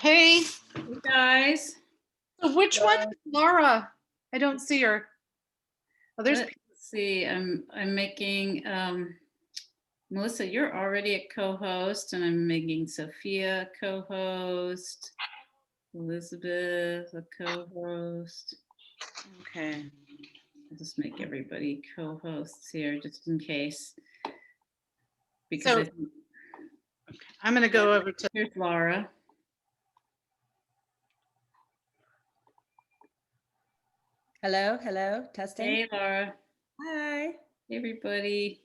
Hey, You guys. so which one is Laura? I don't see her. Oh, there's Let's see. I'm making Melissa, you're already a co-host, and I'm making Sophia a co-host, Elizabeth a co-host. Okay. I'll just make everybody co-hosts here just in case. Because so I'm gonna go over to here's Laura. Hello, hello, testing. Hey Laura. Hi. Hey everybody.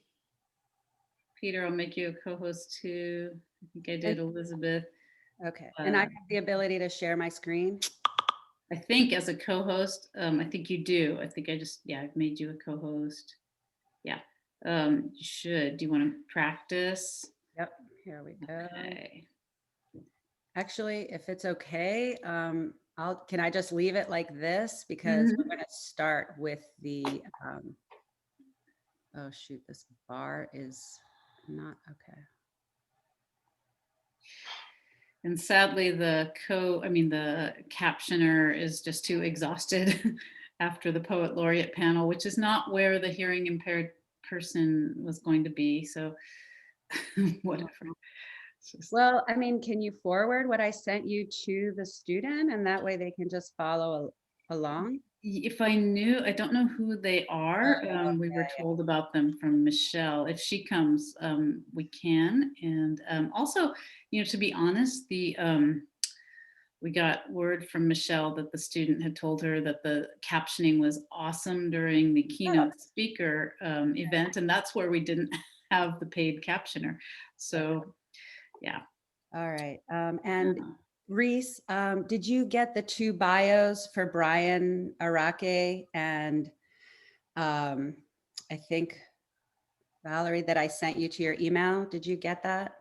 Peter, I'll make you a co-host too. I think I did Elizabeth. Okay, and I have the ability to share my screen. I think as a co-host, I think you do. I think I've made you a co-host. Yeah, you should. Do you want to practice? Yep, here we go. Okay. Actually, if it's okay, can I just leave it like this? Because we're gonna start with the, oh shoot, this bar is not okay. And sadly, the captioner is just too exhausted after the poet laureate panel, which is not where the hearing impaired person was going to be. So whatever. Well, I mean, can you forward what I sent you to the student, and that way they can just follow along? If I knew, I don't know who they are. We were told about them from Michelle. If she comes, we can. And also, to be honest, we got word from Michelle that the student had told her that the captioning was awesome during the keynote speaker event, and that's where we didn't have the paid captioner. So, yeah. All right. And Reese, did you get the 2 bios for Brian Arake and I think Valerie that I sent you to your email? Did you get that?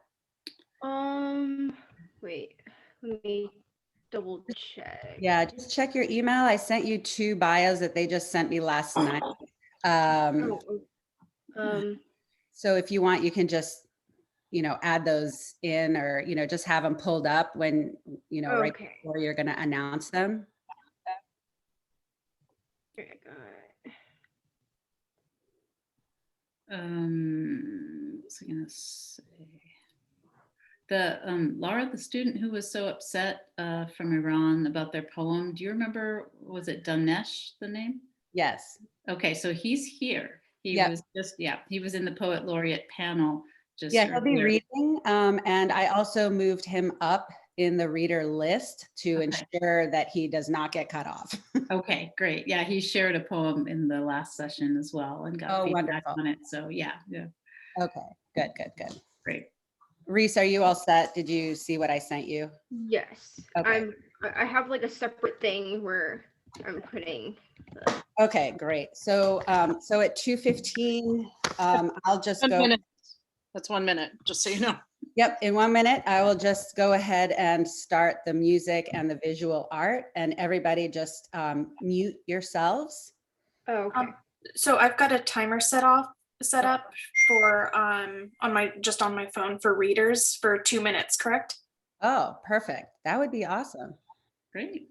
Wait, let me double check. Yeah, just check your email. I sent you 2 bios that they just sent me last night. So if you want, you can just, add those in, or, just have them pulled up when, right before you're going to announce them. Here I got it. What's I gonna say? The Laura, the student who was so upset from Iran about their poem, do you remember, was it Danesh, the name? Yes. Okay, so he's here. He was he was in the poet laureate panel. He'll be reading, and I also moved him up in the reader list to ensure that he does not get cut off. Okay, great. Yeah, he shared a poem in the last session as well and got feedback on it. So yeah. Okay, good. Great. Reese, are you all set? Did you see what I sent you? Yes. Okay. I have like a separate thing where I'm putting the... Okay, great. So so at 2:15, I'll just go. 1 minute. That's 1 minute, just so you know. Yep, in 1 minute, I will just go ahead and start the music and the visual art, and everybody just mute yourselves. Oh, okay. So I've got a timer set up for on my phone for readers for 2 minutes, correct? Oh, perfect. That would be awesome. Great.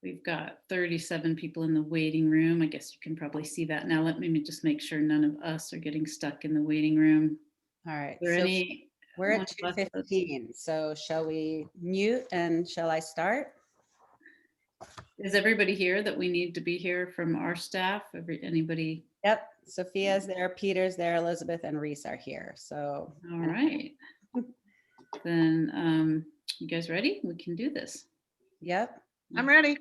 We've got 37 people in the waiting room. I guess you can probably see that now. Let me just make sure none of us are getting stuck in the waiting room. All right. So we're at 2:15. So shall we mute, and shall I start? Is everybody here that we need to be here from our staff? Anybody? Yep. Sophia's there, Peter's there, Elizabeth and Reese are here. So. All right. Then you guys ready? We can do this. Yep. I'm ready.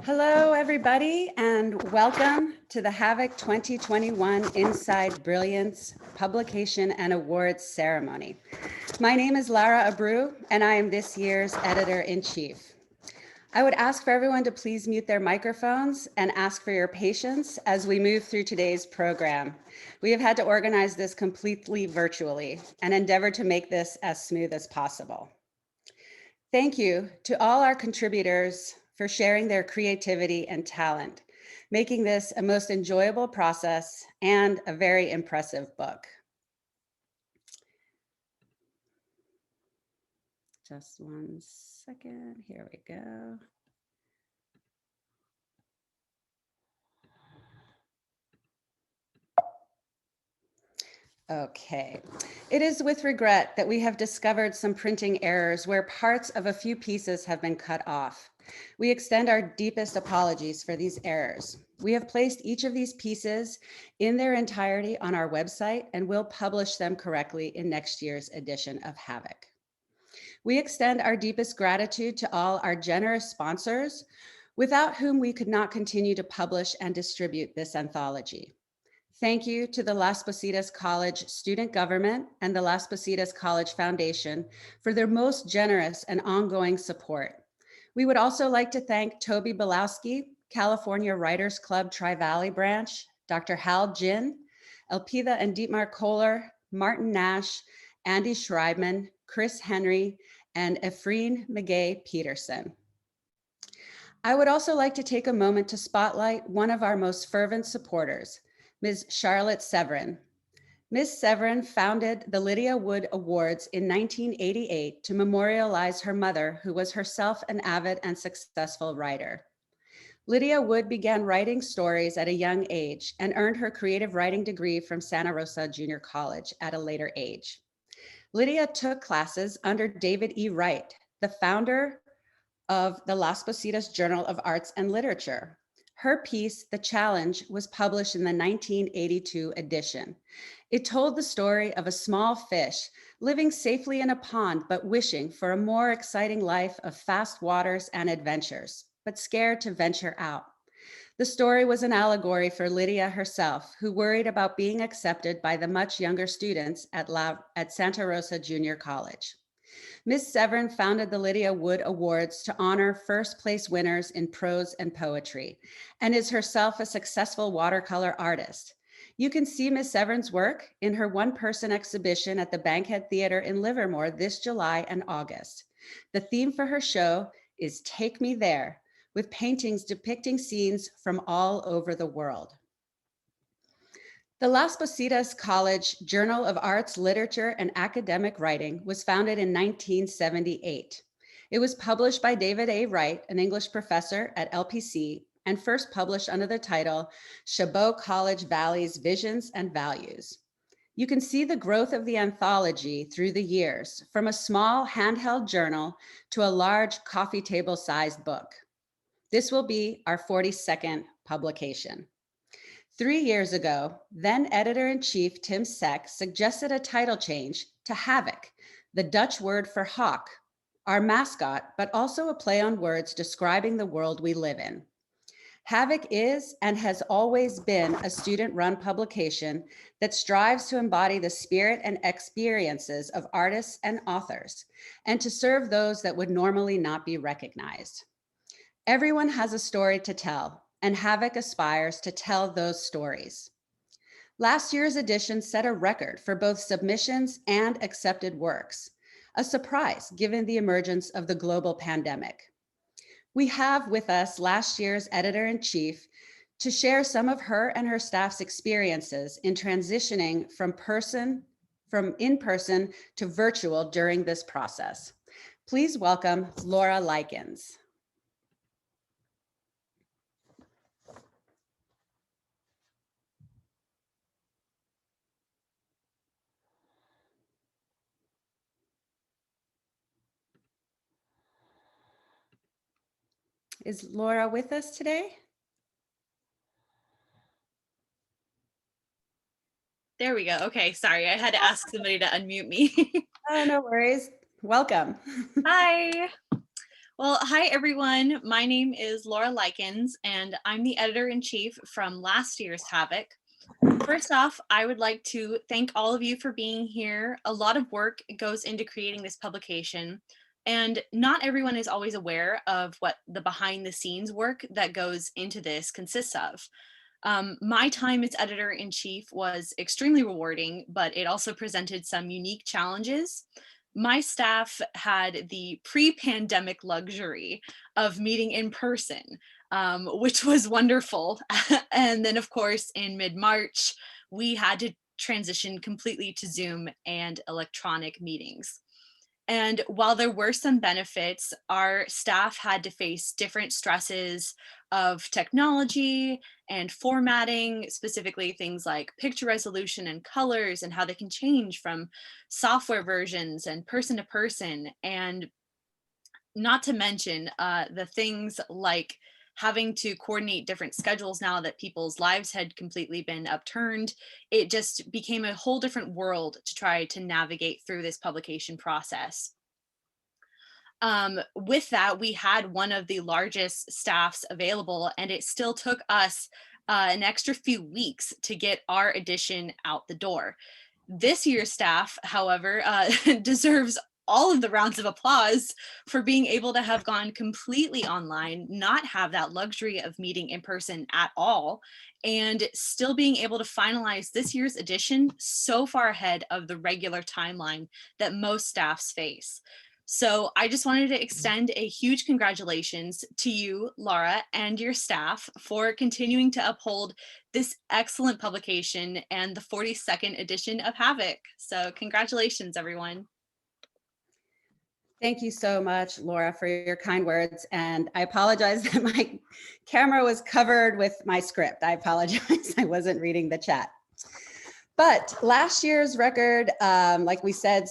Hello, everybody, and welcome to the Havik 2021 Inside Brilliance Publication and Awards Ceremony. My name is Lara Abreu, and I am this year's Editor-in-Chief. I would ask for everyone to please mute their microphones and ask for your patience as we move through today's program. We have had to organize this completely virtually and endeavor to make this as smooth as possible. Thank you to all our contributors for sharing their creativity and talent, making this a most enjoyable process and a very impressive book. Just one second, here we go. Okay, it is with regret that we have discovered some printing errors where parts of a few pieces have been cut off. We extend our deepest apologies for these errors. We have placed each of these pieces in their entirety on our website and will publish them correctly in next year's edition of Havik. We extend our deepest gratitude to all our generous sponsors, without whom we could not continue to publish and distribute this anthology. Thank you to the Las Positas College Student Government and the Las Positas College Foundation for their most generous and ongoing support. We would also like to thank Toby Belowski, California Writers Club Tri-Valley Branch, Dr. Hal Jin, Elpida and Dietmar Kohler, Martin Nash, Andy Schreibman, Chris Henry, and Efreen McGay Peterson. I would also like to take a moment to spotlight one of our most fervent supporters, Ms. Charlotte Severin. Ms. Severin founded the Lydia Wood Awards in 1988 to memorialize her mother, who was herself an avid and successful writer. Lydia Wood began writing stories at a young age and earned her creative writing degree from Santa Rosa Junior College at a later age. Lydia took classes under David E. Wright, the founder of the Las Positas Journal of Arts and Literature. Her piece, The Challenge, was published in the 1982 edition. It told the story of a small fish living safely in a pond, but wishing for a more exciting life of fast waters and adventures, but scared to venture out. The story was an allegory for Lydia herself, who worried about being accepted by the much younger students at Santa Rosa Junior College. Ms. Severin founded the Lydia Wood Awards to honor first place winners in prose and poetry, and is herself a successful watercolor artist. You can see Ms. Severin's work in her one-person exhibition at the Bankhead Theater in Livermore this July and August. The theme for her show is Take Me There, with paintings depicting scenes from all over the world. The Las Positas College Journal of Arts, Literature, and Academic Writing was founded in 1978. It was published by David A. Wright, an English professor at LPC, and first published under the title Chabot College Valley's Visions and Values. You can see the growth of the anthology through the years, from a small handheld journal to a large coffee table-sized book. This will be our 42nd publication. 3 years ago, then editor-in-chief Tim Seck suggested a title change to Havik, the Dutch word for hawk, our mascot, but also a play on words describing the world we live in. Havik is and has always been a student-run publication that strives to embody the spirit and experiences of artists and authors, and to serve those that would normally not be recognized. Everyone has a story to tell, and Havik aspires to tell those stories. Last year's edition set a record for both submissions and accepted works, a surprise given the emergence of the global pandemic. We have with us last year's editor-in-chief to share some of her and her staff's experiences in transitioning from in-person to virtual during this process. Please welcome Laura Likens. Is Laura with us today? There we go. Okay, sorry. I had to ask somebody to unmute me. Oh, no worries. Welcome. Hi. Well, hi, everyone. My name is Laura Likens, and I'm the editor-in-chief from last year's Havik. First off, I would like to thank all of you for being here. A lot of work goes into creating this publication, and not everyone is always aware of what the behind-the-scenes work that goes into this consists of. My time as editor-in-chief was extremely rewarding, but it also presented some unique challenges. My staff had the pre-pandemic luxury of meeting in person, which was wonderful. And then, of course, in mid-March, we had to transition completely to Zoom and electronic meetings. And while there were some benefits, our staff had to face different stresses of technology and formatting, specifically things like picture resolution and colors and how they can change from software versions and person to person. And not to mention the things like having to coordinate different schedules now that people's lives had completely been upturned. It just became a whole different world to try to navigate through this publication process. With that, we had one of the largest staffs available, and it still took us an extra few weeks to get our edition out the door. This year's staff, however, deserves all of the rounds of applause for being able to have gone completely online, not have that luxury of meeting in person at all, and still being able to finalize this year's edition so far ahead of the regular timeline that most staffs face. So I just wanted to extend a huge congratulations to you, Laura, and your staff for continuing to uphold this excellent publication and the 42nd edition of Havik. So congratulations, everyone. Thank you so much, Laura, for your kind words. And I apologize that my camera was covered with my script. I apologize, I wasn't reading the chat. But last year's record, like we said,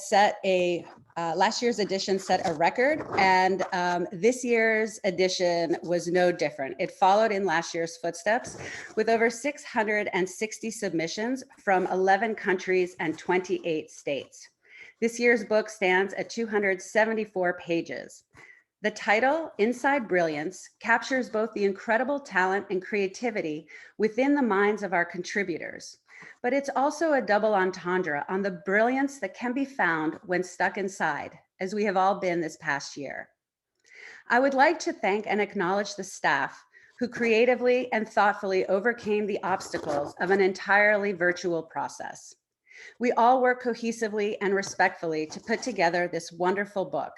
last year's edition set a record, and this year's edition was no different. It followed in last year's footsteps with over 660 submissions from 11 countries and 28 states. This year's book stands at 274 pages. The title, Inside Brilliance, captures both the incredible talent and creativity within the minds of our contributors, but it's also a double entendre on the brilliance that can be found when stuck inside, as we have all been this past year. I would like to thank and acknowledge the staff who creatively and thoughtfully overcame the obstacles of an entirely virtual process. We all work cohesively and respectfully to put together this wonderful book,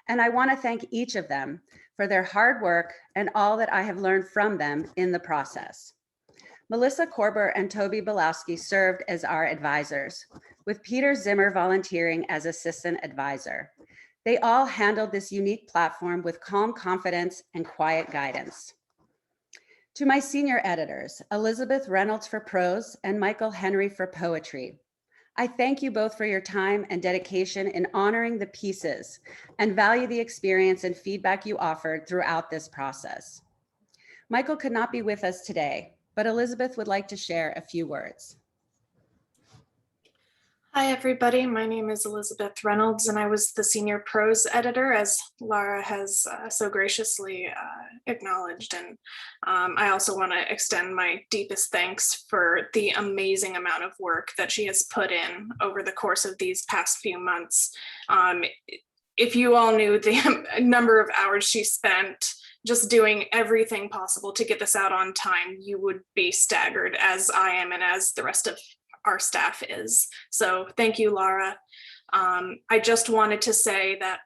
and I want to thank each of them for their hard work and all that I have learned from them in the process. Melissa Korber and Toby Belowski served as our advisors, with Peter Zimmer volunteering as assistant advisor. They all handled this unique platform with calm confidence and quiet guidance. To my senior editors, Elizabeth Reynolds for prose and Michael Henry for poetry, I thank you both for your time and dedication in honoring the pieces and value the experience and feedback you offered throughout this process. Michael could not be with us today, but Elizabeth would like to share a few words. Hi, everybody. My name is Elizabeth Reynolds, and I was the senior prose editor, as Laura has so graciously acknowledged. And I also want to extend my deepest thanks for the amazing amount of work that she has put in over the course of these past few months. If you all knew the number of hours she spent just doing everything possible to get this out on time, you would be staggered, as I am and as the rest of our staff is. So thank you, Laura. I just wanted to say that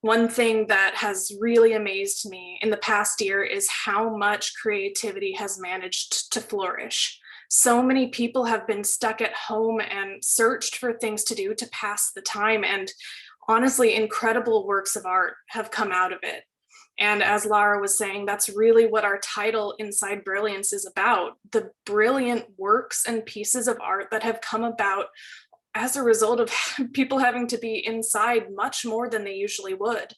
one thing that has really amazed me in the past year is how much creativity has managed to flourish. So many people have been stuck at home and searched for things to do to pass the time, and honestly, incredible works of art have come out of it. And as Laura was saying, that's really what our title, Inside Brilliance, is about. The brilliant works and pieces of art that have come about as a result of people having to be inside much more than they usually would.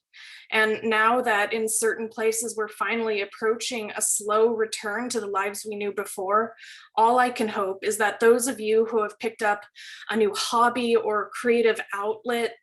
And now that in certain places we're finally approaching a slow return to the lives we knew before, all I can hope is that those of you who have picked up a new hobby or creative outlet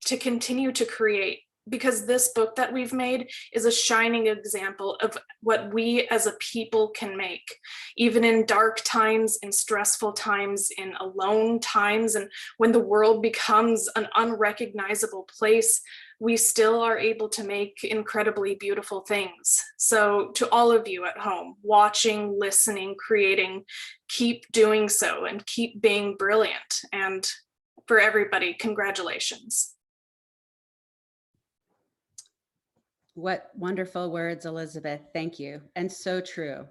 to continue to create, because this book that we've made is a shining example of what we as a people can make, even in dark times, in stressful times, in alone times, and when the world becomes an unrecognizable place, we still are able to make incredibly beautiful things. So to all of you at home, watching, listening, creating, keep doing so and keep being brilliant. And for everybody, congratulations. What wonderful words, Elizabeth. Thank you. And so true.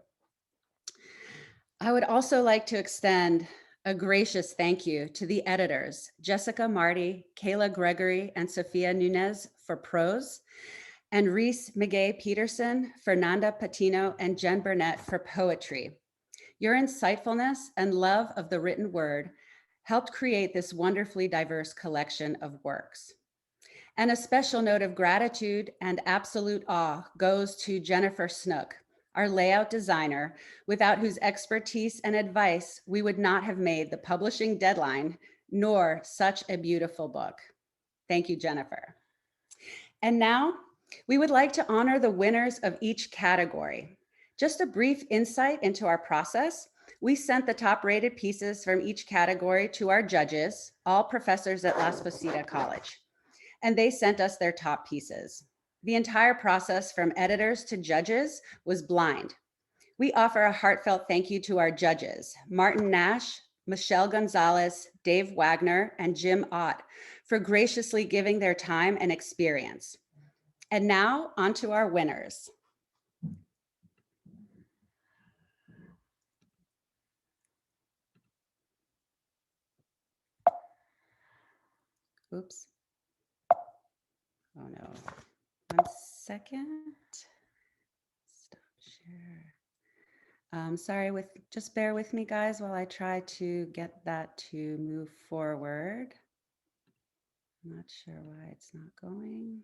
I would also like to extend a gracious thank you to the editors, Jessica Marty, Kayla Gregory, and Sophia Nunez for prose, and Reese McGay-Peterson, Fernanda Patino, and Jen Burnett for poetry. Your insightfulness and love of the written word helped create this wonderfully diverse collection of works. And a special note of gratitude and absolute awe goes to Jennifer Snook, our layout designer, without whose expertise and advice we would not have made the publishing deadline, nor such a beautiful book. Thank you, Jennifer. And now we would like to honor the winners of each category. Just a brief insight into our process. We sent the top rated pieces from each category to our judges, all professors at Las Positas College, and they sent us their top pieces. The entire process from editors to judges was blind. We offer a heartfelt thank you to our judges, Martin Nash, Michelle Gonzalez, Dave Wagner, and Jim Ott, for graciously giving their time and experience. And now on to our winners. Oops. Oh no. 1 second. Stop share. Sorry, just bear with me, guys, while I try to get that to move forward. I'm not sure why it's not going.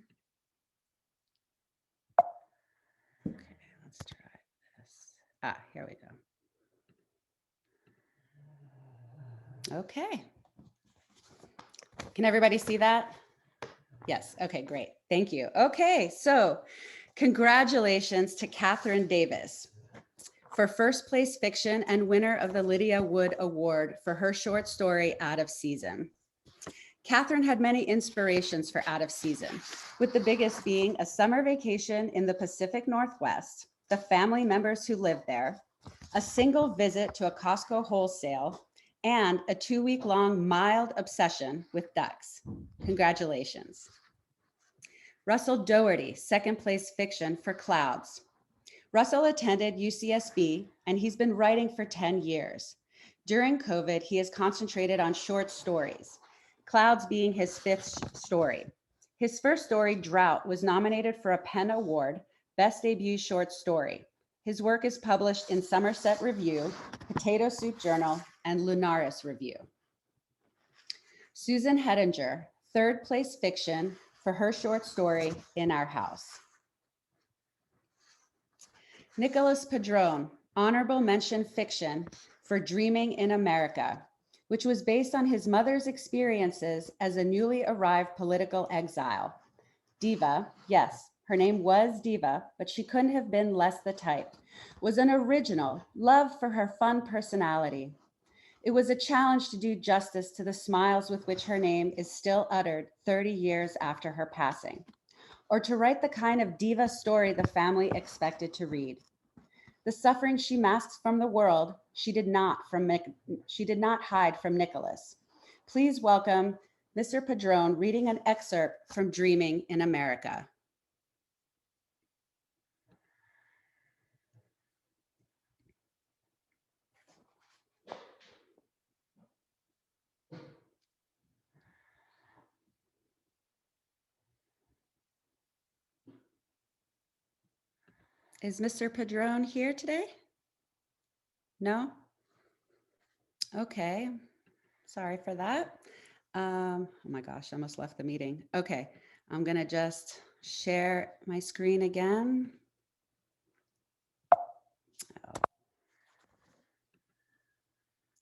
Okay, let's try this. Ah, here we go. Okay. Can everybody see that? Yes, okay, great, thank you. Okay, so congratulations to Catherine Davis for first place fiction and winner of the Lydia Wood Award for her short story, Out of Season. Catherine had many inspirations for Out of Season, with the biggest being a summer vacation in the Pacific Northwest, the family members who lived there, a single visit to a Costco wholesale, and a 2-week-long mild obsession with ducks. Congratulations. Russell Doherty, second place fiction for Clouds. Russell attended UCSB and he's been writing for 10 years. During COVID, he has concentrated on short stories, Clouds being his 5th story. His first story, Drought, was nominated for a PEN Award, Best Debut Short Story. His work is published in Somerset Review, Potato Soup Journal, and Lunaris Review. Susan Hettinger, third place fiction for her short story, In Our House. Nicholas Padron, honorable mention fiction for Dreaming in America, which was based on his mother's experiences as a newly arrived political exile. Diva, yes, her name was Diva, but she couldn't have been less the type, was an original, loved for her fun personality. It was a challenge to do justice to the smiles with which her name is still uttered 30 years after her passing, or to write the kind of diva story the family expected to read. The suffering she masks from the world, she did not hide from Nicholas. Please welcome Mr. Padron reading an excerpt from Dreaming in America. Is Mr. Padron here today? No? Okay, sorry for that. Oh my gosh, I almost left the meeting. Okay, I'm gonna just share my screen again. Oh.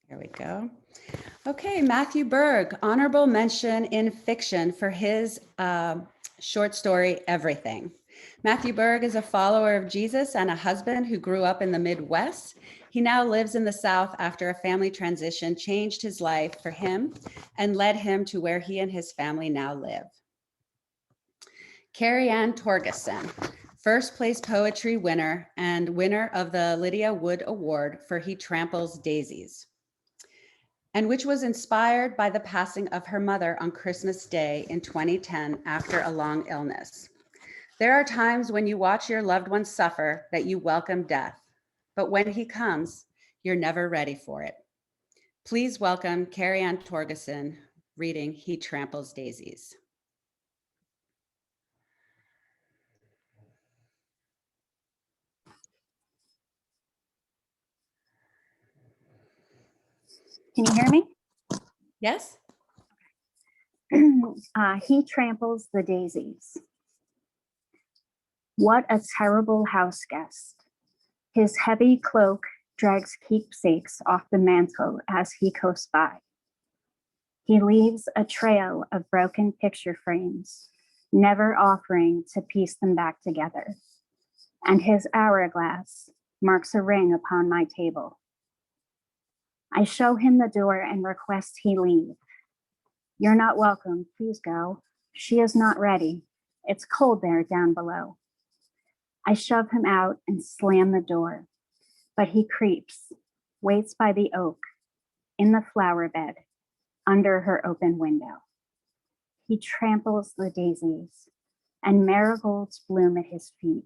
Here we go. Okay, Matthew Berg, honorable mention in fiction for his short story, Everything. Matthew Berg is a follower of Jesus and a husband who grew up in the Midwest. He now lives in the South after a family transition changed his life for him and led him to where he and his family now live. Carrie Ann Torgeson, first place poetry winner and winner of the Lydia Wood Award for He Tramples Daisies, and which was inspired by the passing of her mother on Christmas Day in 2010 after a long illness. There are times when you watch your loved ones suffer that you welcome death, but when he comes, you're never ready for it. Please welcome Carrie Ann Torgeson reading He Tramples Daisies. Can you hear me? Yes? He tramples the daisies. What a terrible house guest. His heavy cloak drags keepsakes off the mantle as he coasts by. He leaves a trail of broken picture frames, never offering to piece them back together. And his hourglass, marks a ring upon my table. I show him the door and request he leave. You're not welcome, please go. She is not ready. It's cold there down below. I shove him out and slam the door, but he creeps, waits by the oak, in the flower bed, under her open window. He tramples the daisies, and marigolds bloom at his feet.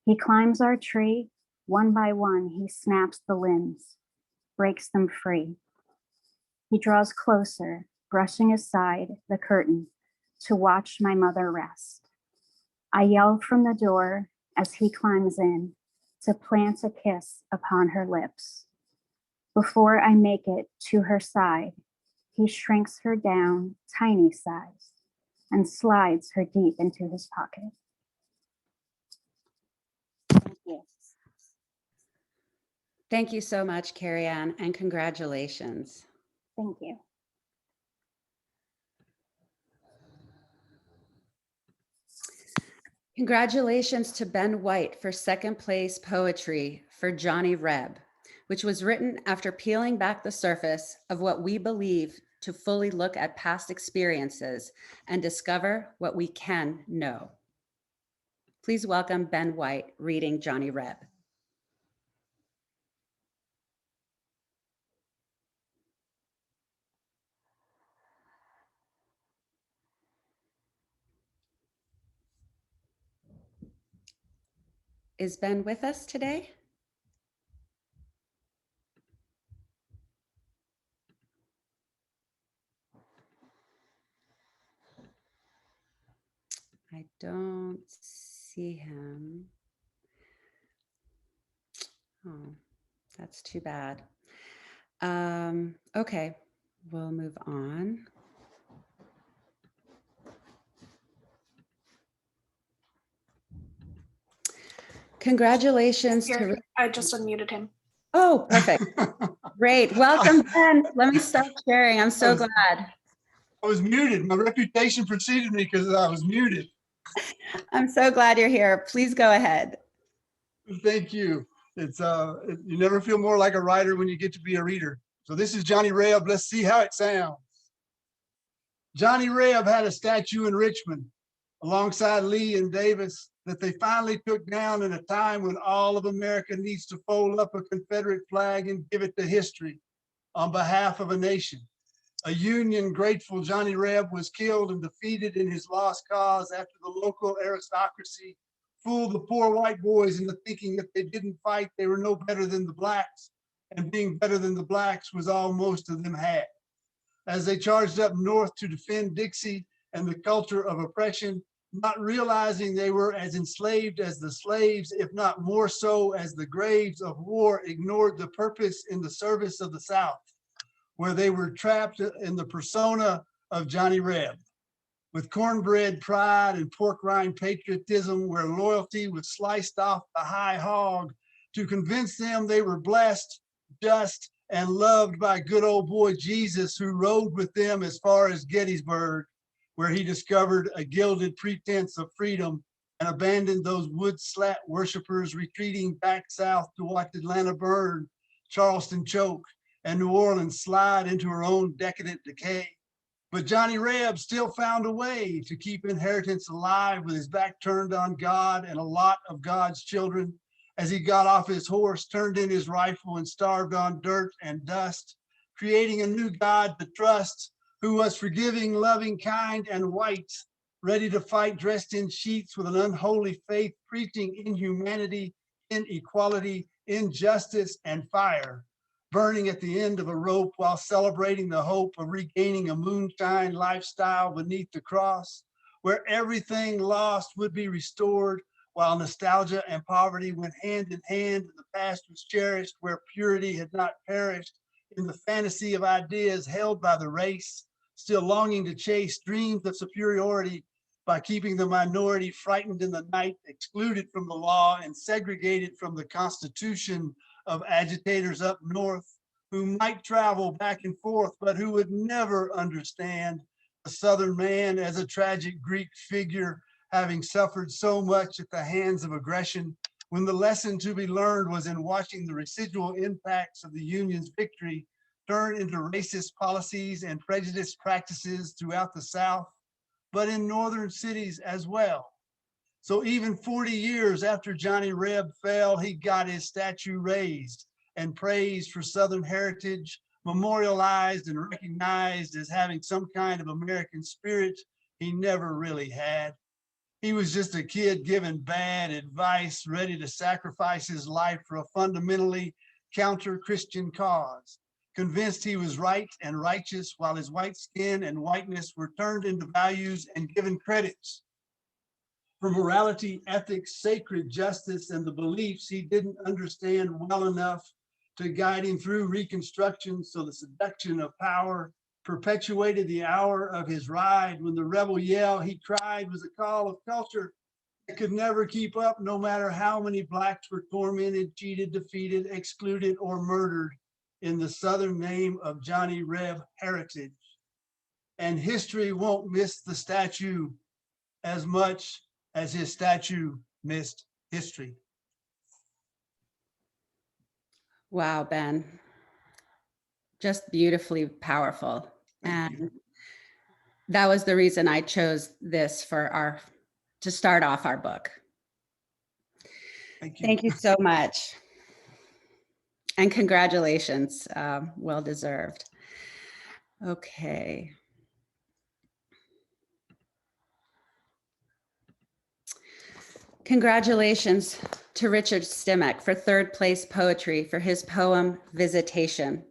He climbs our tree, one by one he snaps the limbs, breaks them free. He draws closer, brushing aside the curtain to watch my mother rest. I yell from the door as he climbs in to plant a kiss upon her lips. Before I make it to her side, he shrinks her down tiny size and slides her deep into his pocket. Thank you. Thank you so much, Carrie Ann, and congratulations. Thank you. Congratulations to Ben White for second place poetry for Johnny Reb, which was written after peeling back the surface of what we believe to fully look at past experiences and discover what we can know. Please welcome Ben White reading Johnny Reb. Is Ben with us today? I don't see him. Oh, that's too bad. Okay, we'll move on. Congratulations Here, to. I just unmuted him. Oh, perfect. Great. Welcome, Ben. Let me stop sharing. I'm so glad. I was muted. My reputation preceded me because I was muted. I'm so glad you're here. Please go ahead. Thank you. It's you never feel more like a writer when you get to be a reader. So this is Johnny Reb. Let's see how it sounds. Johnny Reb had a statue in Richmond alongside Lee and Davis that they finally took down in a time when all of America needs to fold up a Confederate flag and give it to history on behalf of a nation. A Union grateful Johnny Reb was killed and defeated in his lost cause after the local aristocracy fooled the poor white boys into thinking if they didn't fight, they were no better than the blacks, and being better than the blacks was all most of them had. As they charged up north to defend Dixie and the culture of oppression, not realizing they were as enslaved as the slaves, if not more so, as the graves of war ignored the purpose in the service of the South, where they were trapped in the persona of Johnny Reb. With cornbread pride and pork rind patriotism, where loyalty was sliced off the high hog to convince them they were blessed, just, and loved by good old boy Jesus, who rode with them as far as Gettysburg, where he discovered a gilded pretense of freedom and abandoned those wood slat worshipers retreating back south to watch Atlanta burn, Charleston choke, and New Orleans slide into her own decadent decay. But Johnny Reb still found a way to keep inheritance alive with his back turned on God and a lot of God's children. As he got off his horse, turned in his rifle, and starved on dirt and dust, creating a new God to trust, who was forgiving, loving, kind, and white, ready to fight dressed in sheets with an unholy faith, preaching inhumanity, inequality, injustice, and fire, burning at the end of a rope while celebrating the hope of regaining a moonshine lifestyle beneath the cross, where everything lost would be restored, while nostalgia and poverty went hand in hand and the past was cherished, where purity had not perished in the fantasy of ideas held by the race, still longing to chase dreams of superiority by keeping the minority frightened in the night, excluded from the law and segregated from the Constitution, of agitators up north who might travel back and forth, but who would never understand the Southern man as a tragic Greek figure, having suffered so much at the hands of aggression, when the lesson to be learned was in watching the residual impacts of the Union's victory turn into racist policies and prejudiced practices throughout the South, but in northern cities as well. So even 40 years after Johnny Reb fell, he got his statue raised and praised for Southern heritage, memorialized and recognized as having some kind of American spirit he never really had. He was just a kid given bad advice, ready to sacrifice his life for a fundamentally counter-Christian cause, convinced he was right and righteous while his white skin and whiteness were turned into values and given credits for morality, ethics, sacred justice, and the beliefs he didn't understand well enough to guide him through Reconstruction. So the seduction of power perpetuated the hour of his ride. When the rebel yell he cried was a call of culture that could never keep up, no matter how many blacks were tormented, cheated, defeated, excluded, or murdered in the Southern name of Johnny Reb heritage. And history won't miss the statue as much as his statue missed history. Wow, Ben. Just beautifully powerful. Thank And that was the reason I chose this to start off our book. Thank you. Thank you so much. And congratulations, well deserved. Okay. Congratulations to Richard Stimac for third place poetry for his poem, Visitation.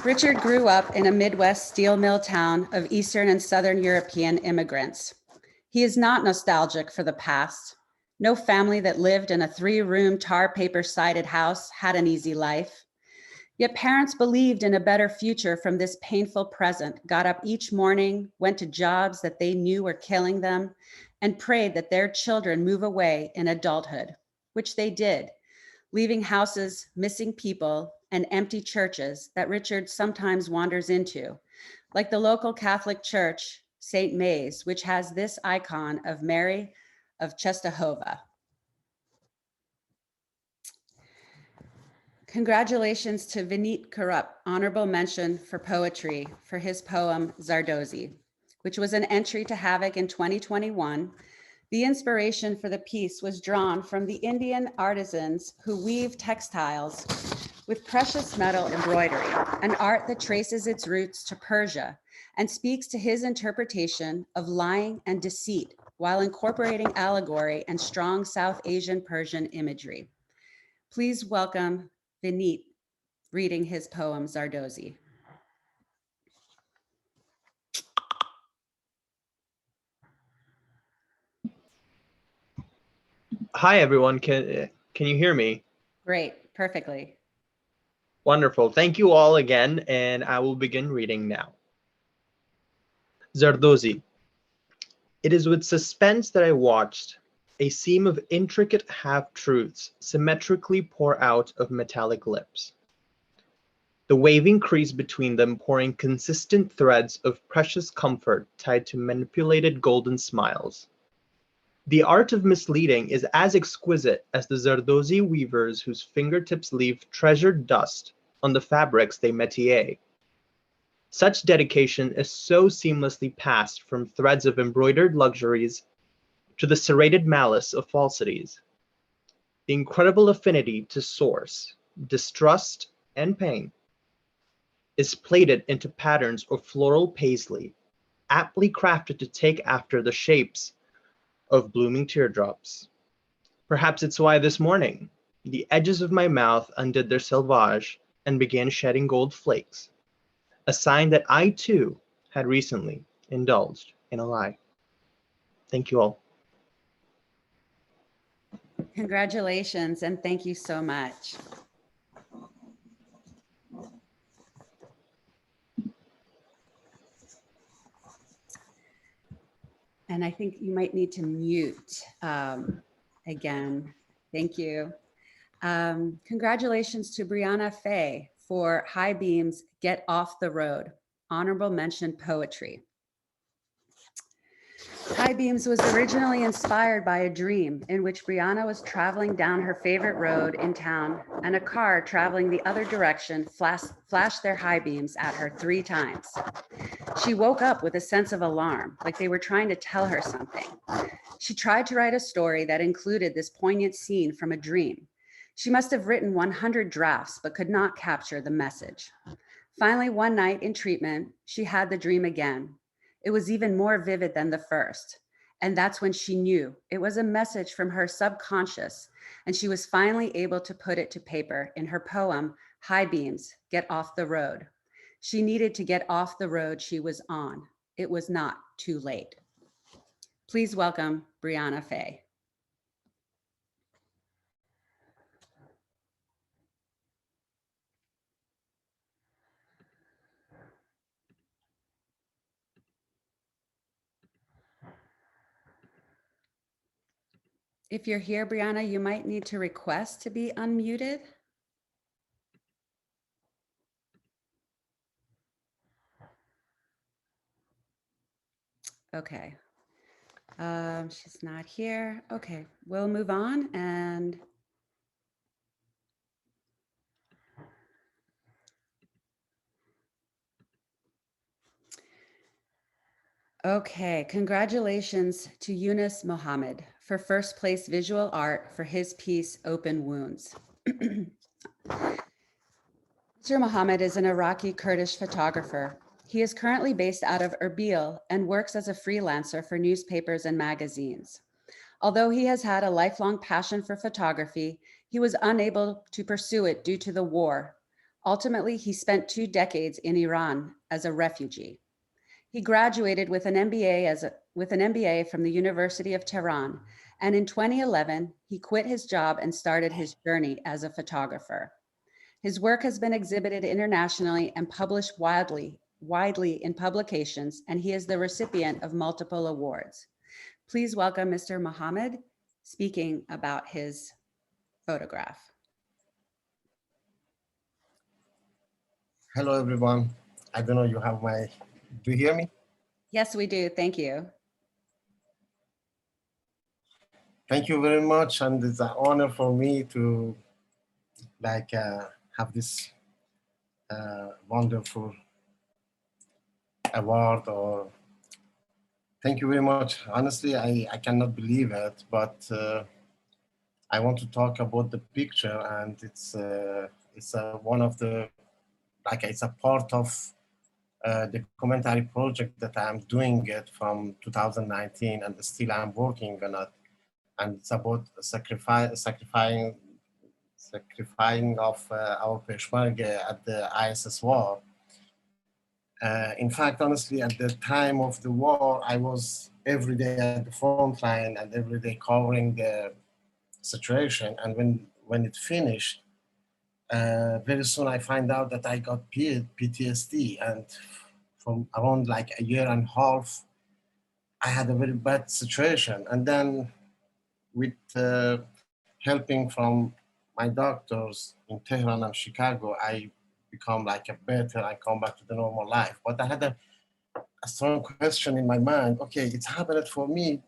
Richard grew up in a Midwest steel mill town of Eastern and Southern European immigrants. He is not nostalgic for the past. No family that lived in a 3-room tar paper sided house had an easy life. Yet parents believed in a better future from this painful present, got up each morning, went to jobs that they knew were killing them, and prayed that their children move away in adulthood, which they did, leaving houses, missing people, and empty churches that Richard sometimes wanders into, like the local Catholic church, St. May's, which has this icon of Mary of Czestochowa. Congratulations to Vineet Karup, honorable mention for poetry for his poem Zardozi, which was an entry to Havik in 2021. The inspiration for the piece was drawn from the Indian artisans who weave textiles with precious metal embroidery, an art that traces its roots to Persia and speaks to his interpretation of lying and deceit while incorporating allegory and strong South Asian Persian imagery. Please welcome Vineet reading his poem Zardozi. Hi, everyone. Can you hear me? Great, perfectly. Wonderful. Thank you all again, and I will begin reading now. Zardozi. It is with suspense that I watched a seam of intricate half-truths symmetrically pour out of metallic lips. The waving crease between them pouring consistent threads of precious comfort tied to manipulated golden smiles. The art of misleading is as exquisite as the Zardozi weavers whose fingertips leave treasured dust on the fabrics they métier. Such dedication is so seamlessly passed from threads of embroidered luxuries to the serrated malice of falsities. The incredible affinity to source, distrust, and pain is plated into patterns of floral paisley, aptly crafted to take after the shapes of blooming teardrops. Perhaps it's why this morning, the edges of my mouth undid their selvage and began shedding gold flakes, a sign that I too had recently indulged in a lie. Thank you all. Congratulations, and thank you so much. And I think you might need to mute again. Thank you. Congratulations to Brianna Fay for High Beams, Get Off the Road, honorable mention poetry. High Beams was originally inspired by a dream in which Brianna was traveling down her favorite road in town and a car traveling the other direction flashed their high beams at her 3 times. She woke up with a sense of alarm, like they were trying to tell her something. She tried to write a story that included this poignant scene from a dream. She must have written 100 drafts, but could not capture the message. Finally, one night in treatment, she had the dream again. It was even more vivid than the first. And that's when she knew it was a message from her subconscious. And she was finally able to put it to paper in her poem, High Beams, Get Off the Road. She needed to get off the road she was on. It was not too late. Please welcome Brianna Fay. If you're here, Brianna, you might need to request to be unmuted. Okay. She's not here. Okay, we'll move on and okay, congratulations to Yunus Mohammed for first place visual art for his piece, Open Wounds. Mr. Mohammed is an Iraqi Kurdish photographer. He is currently based out of Erbil and works as a freelancer for newspapers and magazines. Although he has had a lifelong passion for photography, he was unable to pursue it due to the war. Ultimately, he spent 2 decades in Iran as a refugee. He graduated with an MBA from the University of Tehran, and in 2011, he quit his job and started his journey as a photographer. His work has been exhibited internationally and published widely in publications, and he is the recipient of multiple awards. Please welcome Mr. Mohammed speaking about his photograph. Hello, everyone. I don't know, do you hear me? Yes, we do. Thank you. Thank you very much. And it's an honor for me to have this wonderful award. Or thank you very much. Honestly, I cannot believe it, but I want to talk about the picture, and it's one of the, it's a part of the documentary project that I'm doing it from 2019, and still I'm working on it. And it's about sacrificing of our Peshmerga at the ISIS war. In fact, honestly, at the time of the war, I was every day at the front line and every day covering the situation. And when it finished, very soon I find out that I got PTSD, and from around like a year and a half, I had a very bad situation. And then with helping from my doctors in Tehran and Chicago, I become like a better, I come back to the normal life. But I had a strong question in my mind. Okay, it's happened for me,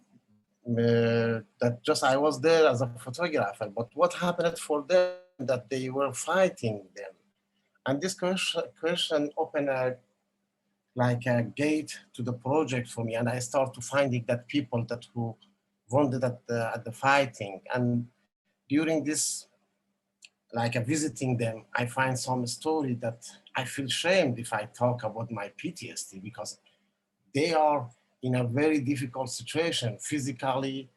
that just I was there as a photographer, but what happened for them that they were fighting them? And this question opened a gate to the project for me, and I start to finding that people that who wounded at the fighting. And during this, visiting them, I find some story that I feel shamed if I talk about my PTSD, because they are in a very difficult situation, physically,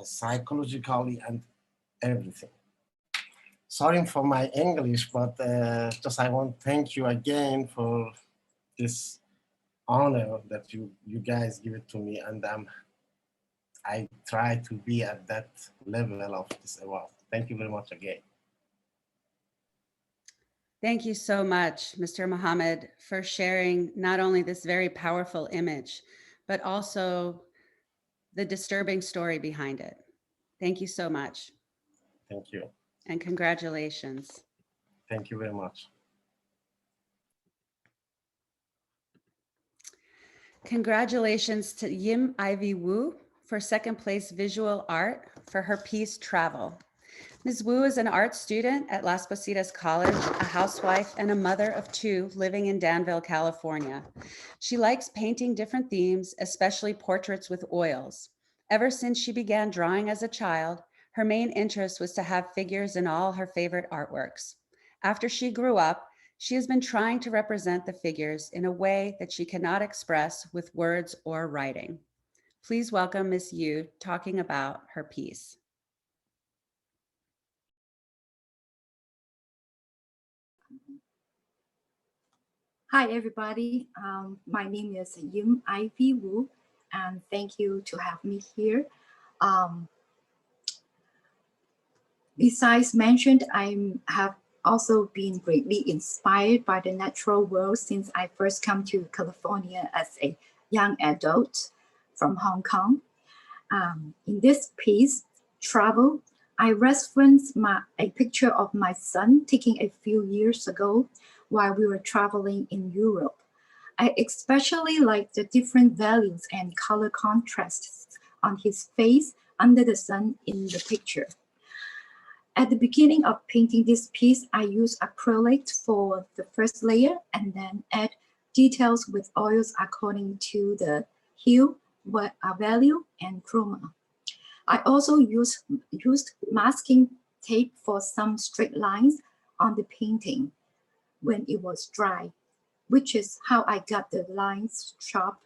psychologically, and everything. Sorry for my English, but just I want to thank you again for this honor that you guys give it to me, and I try to be at that level of this award. Thank you very much again. Thank you so much, Mr. Mohammed, for sharing not only this very powerful image, but also the disturbing story behind it. Thank you so much. Thank you. And congratulations. Thank you very much. Congratulations to Yim Ivy Wu for second place visual art for her piece Travel. Ms. Wu is an art student at Las Positas College, a housewife and a mother of two living in Danville, California. She likes painting different themes, especially portraits with oils. Ever since she began drawing as a child, her main interest was to have figures in all her favorite artworks. After she grew up, she has been trying to represent the figures in a way that she cannot express with words or writing. Please welcome Ms. Yu talking about her piece. Hi, everybody. My name is Yim Ivy Wu, and thank you to have me here. Besides mentioned, I have also been greatly inspired by the natural world since I first come to California as a young adult from Hong Kong. In this piece, Travel, I reference a picture of my son taken a few years ago while we were traveling in Europe. I especially like the different values and color contrasts on his face under the sun in the picture. At the beginning of painting this piece, I use acrylic for the first layer and then add details with oils according to the hue, value, and chroma. I also used masking tape for some straight lines on the painting when it was dry, which is how I got the lines sharp.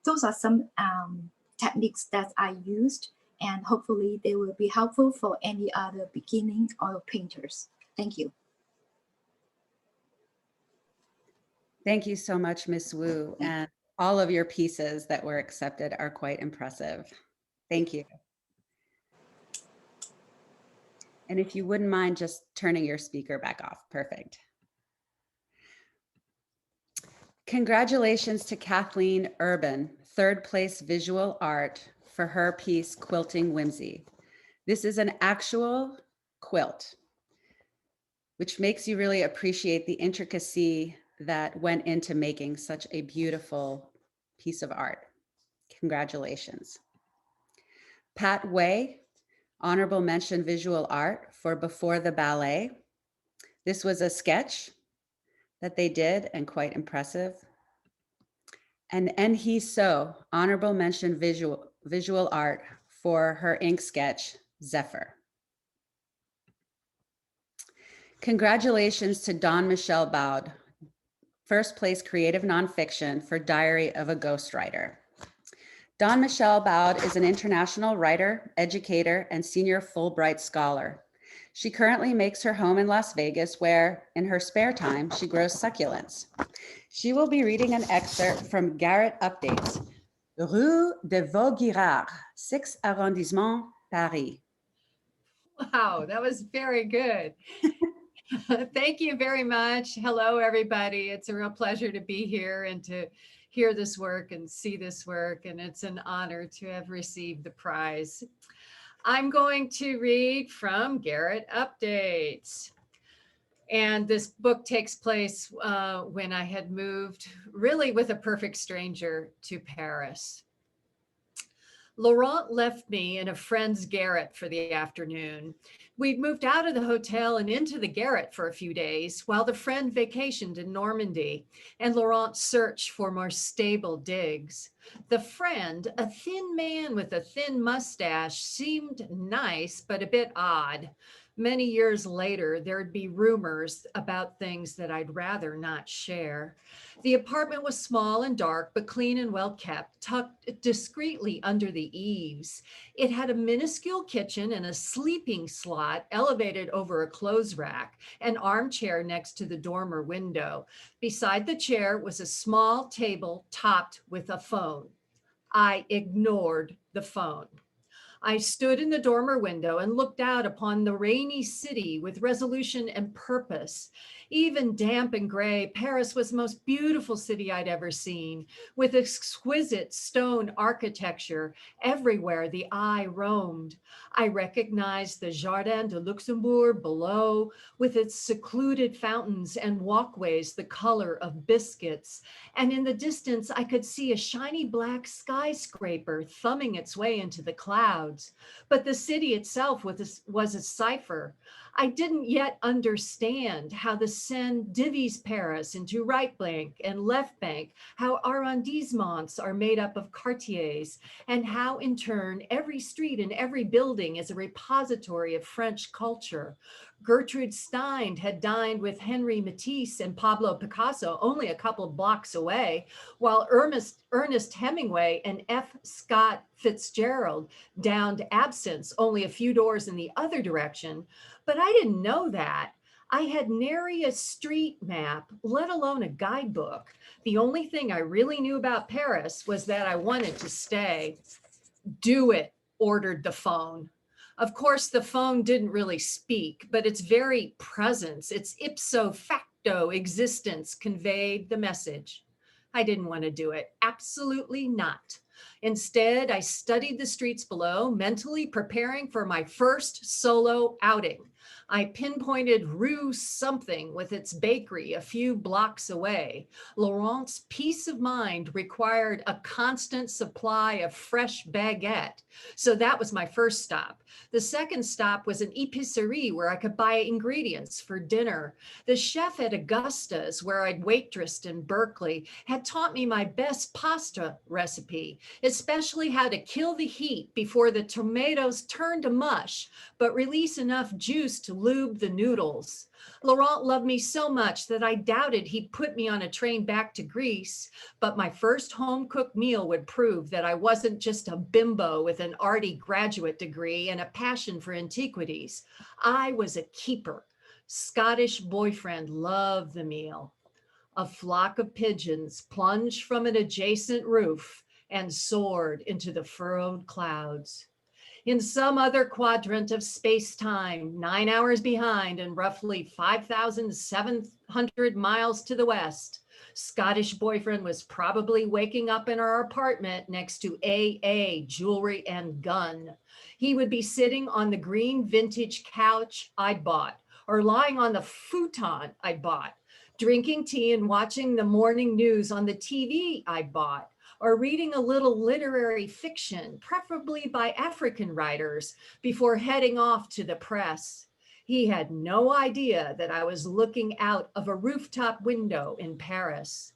Those are some techniques that I used, and hopefully they will be helpful for any other beginning oil painters. Thank you. Thank you so much, Ms. Wu, and all of your pieces that were accepted are quite impressive. Thank you. And if you wouldn't mind just turning your speaker back off, perfect. Congratulations to Kathleen Urban, third place visual art for her piece, Quilting Whimsy. This is an actual quilt, which makes you really appreciate the intricacy that went into making such a beautiful piece of art. Congratulations. Pat Way, honorable mention visual art for Before the Ballet. This was a sketch that they did and quite impressive. And En-Hee So, honorable mention visual art for her ink sketch, Zephyr. Congratulations to Dawn Michelle Baud, first place creative nonfiction for Diary of a Ghostwriter. Dawn Michelle Baud is an international writer, educator, and senior Fulbright scholar. She currently makes her home in Las Vegas, where, in her spare time, she grows succulents. She will be reading an excerpt from Garrett Updates, Rue de Vaugirard, 6th Arrondissement, Paris. Wow, that was very good. Thank you very much. Hello, everybody. It's a real pleasure to be here and to hear this work and see this work. And it's an honor to have received the prize. I'm going to read from Garrett Updates. And this book takes place when I had moved, really with a perfect stranger, to Paris. Laurent left me in a friend's garret for the afternoon. We'd moved out of the hotel and into the garret for a few days while the friend vacationed in Normandy and Laurent searched for more stable digs. The friend, a thin man with a thin mustache, seemed nice, but a bit odd. Many years later, there'd be rumors about things that I'd rather not share. The apartment was small and dark, but clean and well kept, tucked discreetly under the eaves. It had a minuscule kitchen and a sleeping slot elevated over a clothes rack, an armchair next to the dormer window. Beside the chair was a small table topped with a phone. I ignored the phone. I stood in the dormer window and looked out upon the rainy city with resolution and purpose. Even damp and gray, Paris was the most beautiful city I'd ever seen, with exquisite stone architecture everywhere the eye roamed. I recognized the Jardin de Luxembourg below, with its secluded fountains and walkways the color of biscuits. And in the distance, I could see a shiny black skyscraper thumbing its way into the clouds. But the city itself was a cipher. I didn't yet understand how the Seine divvies Paris into right bank and left bank, how arrondissements are made up of quartiers, and how in turn every street and every building is a repository of French culture. Gertrude Stein had dined with Henri Matisse and Pablo Picasso only a couple blocks away, while Ernest Hemingway and F. Scott Fitzgerald downed absinthe only a few doors in the other direction. But I didn't know that. I had nary a street map, let alone a guidebook. The only thing I really knew about Paris was that I wanted to stay. Do it, ordered the phone. Of course, the phone didn't really speak, but its very presence, its ipso facto existence conveyed the message. I didn't want to do it. Absolutely not. Instead, I studied the streets below, mentally preparing for my first solo outing. I pinpointed Rue something with its bakery a few blocks away. Laurent's peace of mind required a constant supply of fresh baguette. So that was my first stop. The second stop was an épicerie where I could buy ingredients for dinner. The chef at Augusta's, where I'd waitressed in Berkeley, had taught me my best pasta recipe, especially how to kill the heat before the tomatoes turn to mush, but release enough juice to lube the noodles. Laurent loved me so much that I doubted he'd put me on a train back to Greece, but my first home-cooked meal would prove that I wasn't just a bimbo with an arty graduate degree and a passion for antiquities. I was a keeper. Scottish boyfriend loved the meal. A flock of pigeons plunged from an adjacent roof and soared into the furrowed clouds. In some other quadrant of space-time, 9 hours behind and roughly 5,700 miles to the west, Scottish boyfriend was probably waking up in our apartment next to AA, jewelry and gun. He would be sitting on the green vintage couch I'd bought, or lying on the futon I'd bought, drinking tea and watching the morning news on the TV I'd bought, or reading a little literary fiction, preferably by African writers, before heading off to the press. He had no idea that I was looking out of a rooftop window in Paris.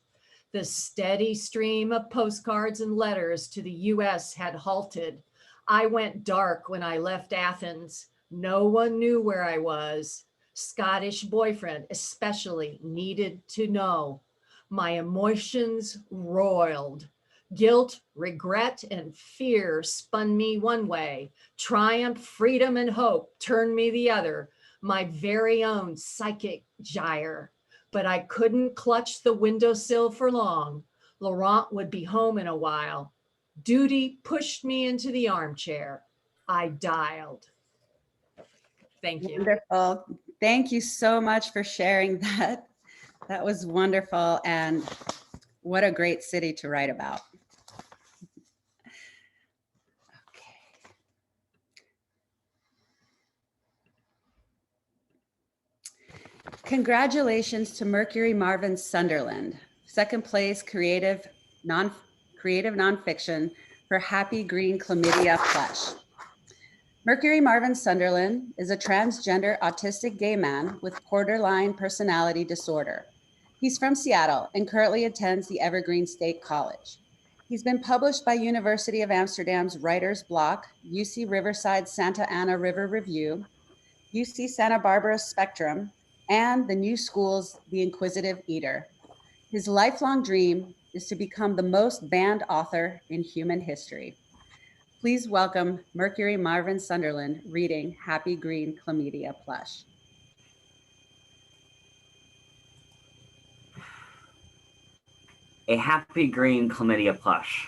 The steady stream of postcards and letters to the US had halted. I went dark when I left Athens. No one knew where I was. Scottish boyfriend especially needed to know. My emotions roiled. Guilt, regret, and fear spun me one way. Triumph, freedom, and hope turned me the other. My very own psychic gyre. But I couldn't clutch the windowsill for long. Laurent would be home in a while. Duty pushed me into the armchair. I dialed. Thank you. Wonderful. Thank you so much for sharing that. That was wonderful. And what a great city to write about. Congratulations to Mercury Marvin Sunderland, second place creative nonfiction for Happy Green Chlamydia Plush. Mercury Marvin Sunderland is a transgender autistic gay man with borderline personality disorder. He's from Seattle and currently attends the Evergreen State College. He's been published by University of Amsterdam's Writer's Block, UC Riverside Santa Ana River Review, UC Santa Barbara Spectrum, and the New School's The Inquisitive Eater. His lifelong dream is to become the most banned author in human history. Please welcome Mercury Marvin Sunderland reading Happy Green Chlamydia Plush. A happy green chlamydia plush.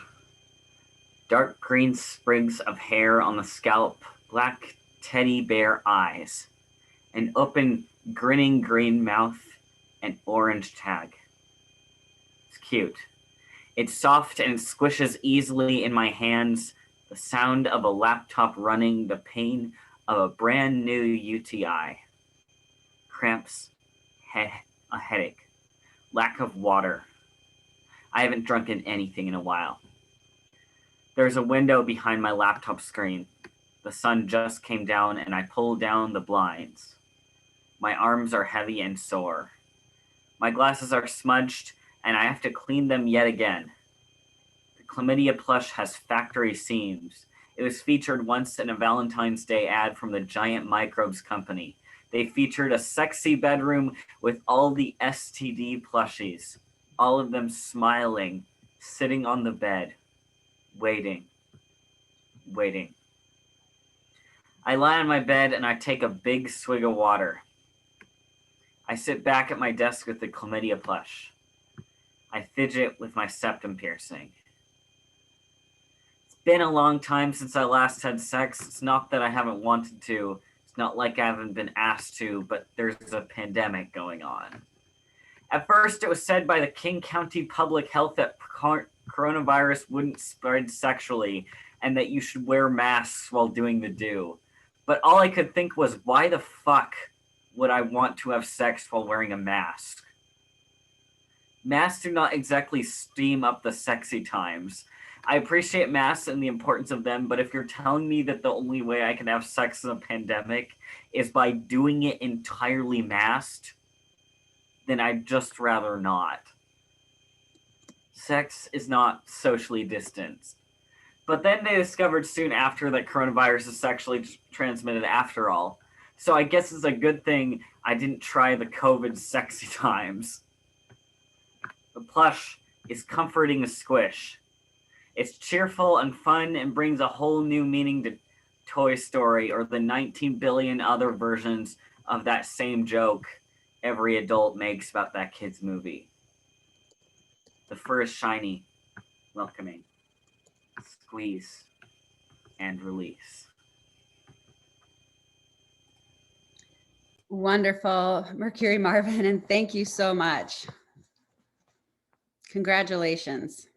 dark green sprigs of hair on the scalp, black teddy bear eyes, an open, grinning green mouth, and orange tag. It's cute. It's soft and it squishes easily in my hands, the sound of a laptop running, the pain of a brand new UTI. Cramps, a headache, lack of water. I haven't drunken anything in a while. There's a window behind my laptop screen. The sun just came down and I pull down the blinds. My arms are heavy and sore. My glasses are smudged and I have to clean them yet again. The chlamydia plush has factory seams. It was featured once in a Valentine's Day ad from the Giant Microbes Company. They featured a sexy bedroom with all the STD plushies, all of them smiling, sitting on the bed, waiting. I lie on my bed and I take a big swig of water. I sit back at my desk with the chlamydia plush. I fidget with my septum piercing. It's been a long time since I last had sex. It's not that I haven't wanted to. It's not like I haven't been asked to, but there's a pandemic going on. At first, it was said by the King County Public Health that coronavirus wouldn't spread sexually and that you should wear masks while doing the do. But all I could think was, why the fuck would I want to have sex while wearing a mask? Masks do not exactly steam up the sexy times. I appreciate masks and the importance of them, but if you're telling me that the only way I can have sex in a pandemic is by doing it entirely masked, then I'd just rather not. Sex is not socially distanced. But then they discovered soon after that coronavirus is sexually transmitted after all. So I guess it's a good thing I didn't try the COVID sexy times. The plush is comforting a squish. It's cheerful and fun and brings a whole new meaning to Toy Story or the 19 billion other versions of that same joke every adult makes about that kid's movie. The fur is shiny, welcoming. Squeeze and release. Wonderful, Mercury Marvin, and thank you so much. Congratulations.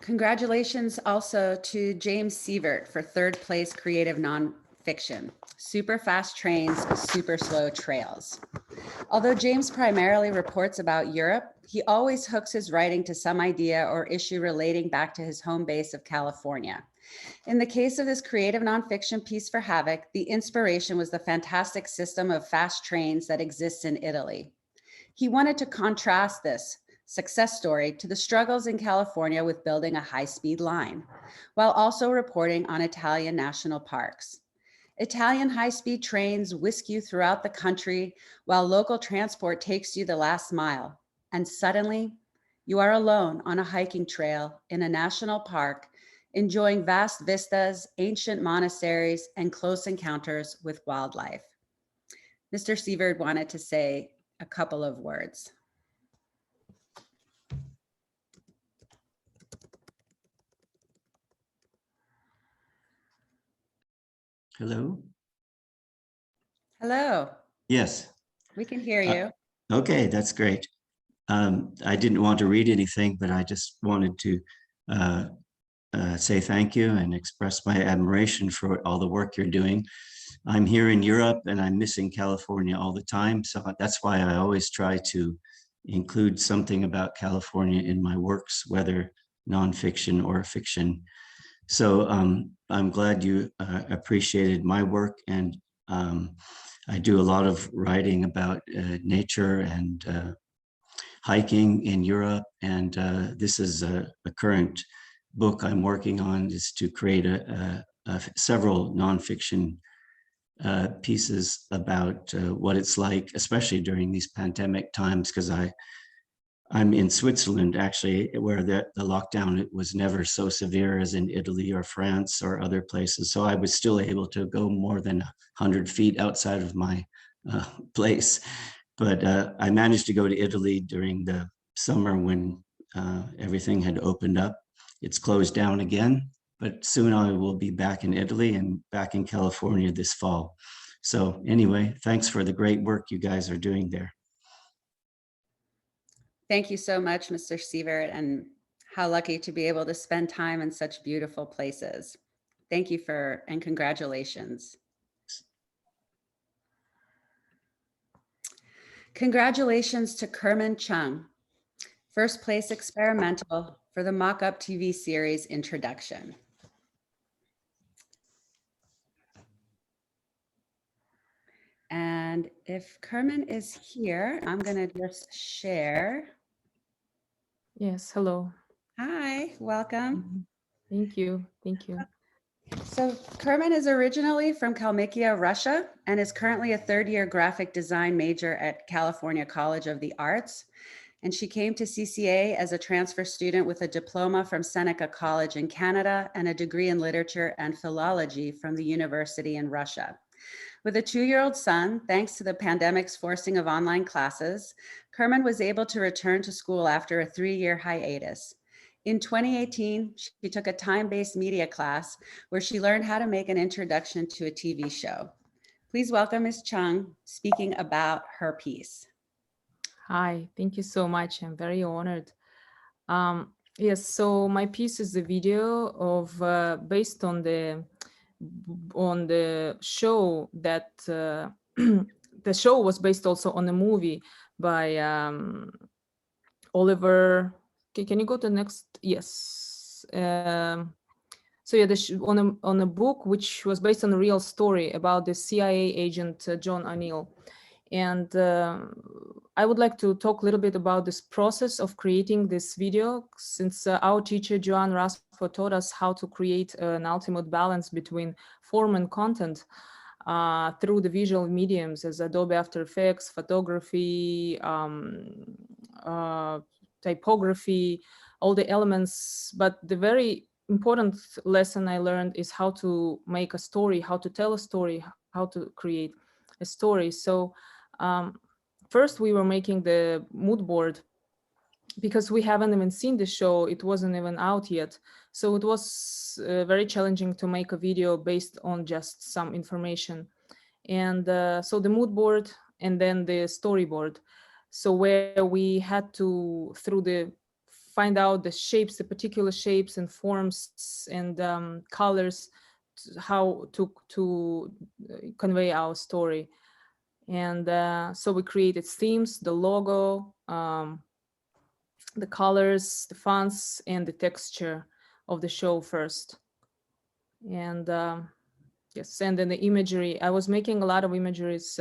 Congratulations also to James Sievert for third place creative nonfiction, Super Fast Trains, Super Slow Trails. Although James primarily reports about Europe, he always hooks his writing to some idea or issue relating back to his home base of California. In the case of this creative nonfiction piece for Havik, the inspiration was the fantastic system of fast trains that exists in Italy. He wanted to contrast this success story to the struggles in California with building a high-speed line, while also reporting on Italian national parks. Italian high-speed trains whisk you throughout the country while local transport takes you the last mile. And suddenly, you are alone on a hiking trail in a national park, enjoying vast vistas, ancient monasteries, and close encounters with wildlife. Mr. Sievert wanted to say a couple of words. Hello? Hello. Yes. We can hear you. Okay, that's great. I didn't want to read anything, but I just wanted to say thank you and express my admiration for all the work you're doing. I'm here in Europe and I'm missing California all the time. So that's why I always try to include something about California in my works, whether nonfiction or fiction. So I'm glad you appreciated my work, and I do a lot of writing about nature and hiking in Europe, and this is a current book I'm working on, is to create several nonfiction pieces about what it's like, especially during these pandemic times, because I'm in Switzerland, actually, where the lockdown was never so severe as in Italy or France or other places. So I was still able to go more than 100 feet outside of my place. But I managed to go to Italy during the summer when everything had opened up. It's closed down again, but soon I will be back in Italy and back in California this fall. So anyway, thanks for the great work you guys are doing there. Thank you so much, Mr. Sievert, and how lucky to be able to spend time in such beautiful places. Thank you and congratulations. Congratulations to Kerman Chung, first place experimental for the mock-up TV series introduction. And if Kerman is here, I'm going to just share. Yes, hello. Hi, welcome. Thank you. Thank you. So Kerman is originally from Kalmykia, Russia, and is currently a third-year graphic design major at California College of the Arts. And she came to CCA as a transfer student with a diploma from Seneca College in Canada and a degree in literature and philology from the university in Russia. With a 2-year-old son, thanks to the pandemic's forcing of online classes, Kerman was able to return to school after a 3-year hiatus. In 2018, she took a time-based media class where she learned how to make an introduction to a TV show. Please welcome Ms. Chung speaking about her piece. Hi, thank you so much. I'm very honored. Yes, so my piece is a video of based on the show that the show was based also on a movie by Oliver. Can you go to the next? Yes. So yeah, on a book which was based on a real story about the CIA agent John O'Neill. And I would like to talk a little bit about this process of creating this video, since our teacher Joanne Rasford taught us how to create an ultimate balance between form and content through the visual mediums as Adobe After Effects, photography, typography, all the elements. But the very important lesson I learned is how to make a story, how to tell a story, how to create a story. So first we were making the mood board because we haven't even seen the show. It wasn't even out yet. So it was very challenging to make a video based on just some information. And so the mood board and then the storyboard. So where we had to, find out the shapes, the particular shapes and forms and colors, how to convey our story. And so we created themes, the logo, the colors, the fonts, and the texture of the show first. And yes, and then the imagery. I was making a lot of imageries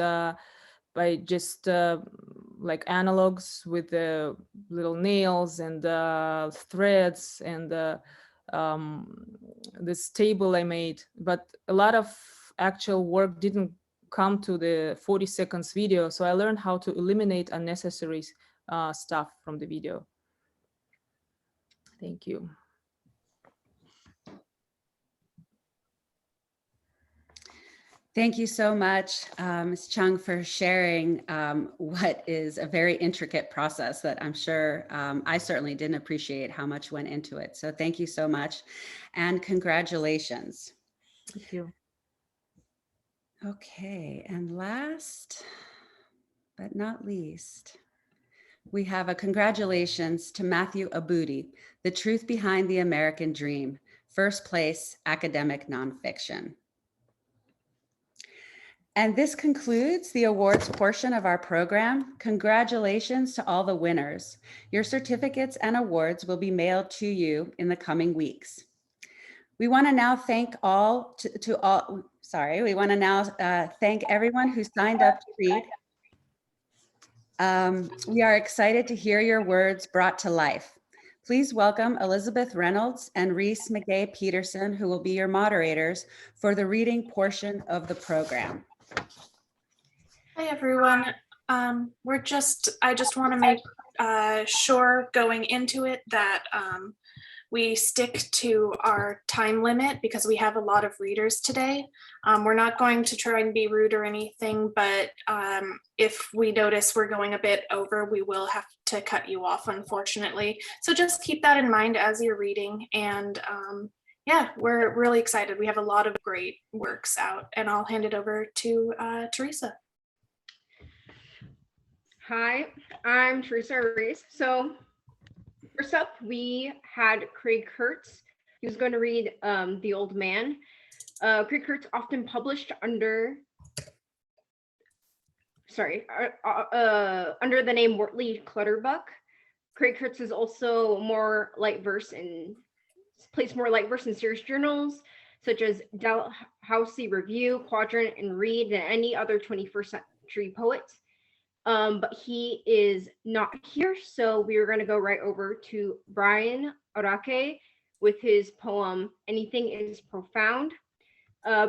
by just like analogs with the little nails and threads and this table I made. But a lot of actual work didn't come to the 40 seconds video. So I learned how to eliminate unnecessary stuff from the video. Thank you. Thank you so much, Ms. Chung, for sharing what is a very intricate process that I'm sure I certainly didn't appreciate how much went into it. So thank you so much and congratulations. Thank you. Okay, and last but not least, we have a congratulations to Matthew Abudi, The Truth Behind the American Dream, first place academic nonfiction. And this concludes the awards portion of our program. Congratulations to all the winners. Your certificates and awards will be mailed to you in the coming weeks. We want to now thank thank everyone who signed up to read. We are excited to hear your words brought to life. Please welcome Elizabeth Reynolds and Reese McGay Peterson, who will be your moderators for the reading portion of the program. Hi, everyone. I just want to make sure going into it that we stick to our time limit because we have a lot of readers today. We're not going to try and be rude or anything, but if we notice we're going a bit over, we will have to cut you off, unfortunately. So just keep that in mind as you're reading. And yeah, we're really excited. We have a lot of great works out, and I'll hand it over to Teresa. Hi, I'm Teresa Reese. So first up, we had Craig Kurtz. He was going to read The Old Man. Craig Kurtz often published under the name Wortley Clutterbuck. Craig Kurtz is also more light verse and plays more light verse in serious journals such as Dalhousie Review, Quadrant, and Read than any other 21st century poet. But he is not here, so we are going to go right over to Brian Arake with his poem, Anything is Profound.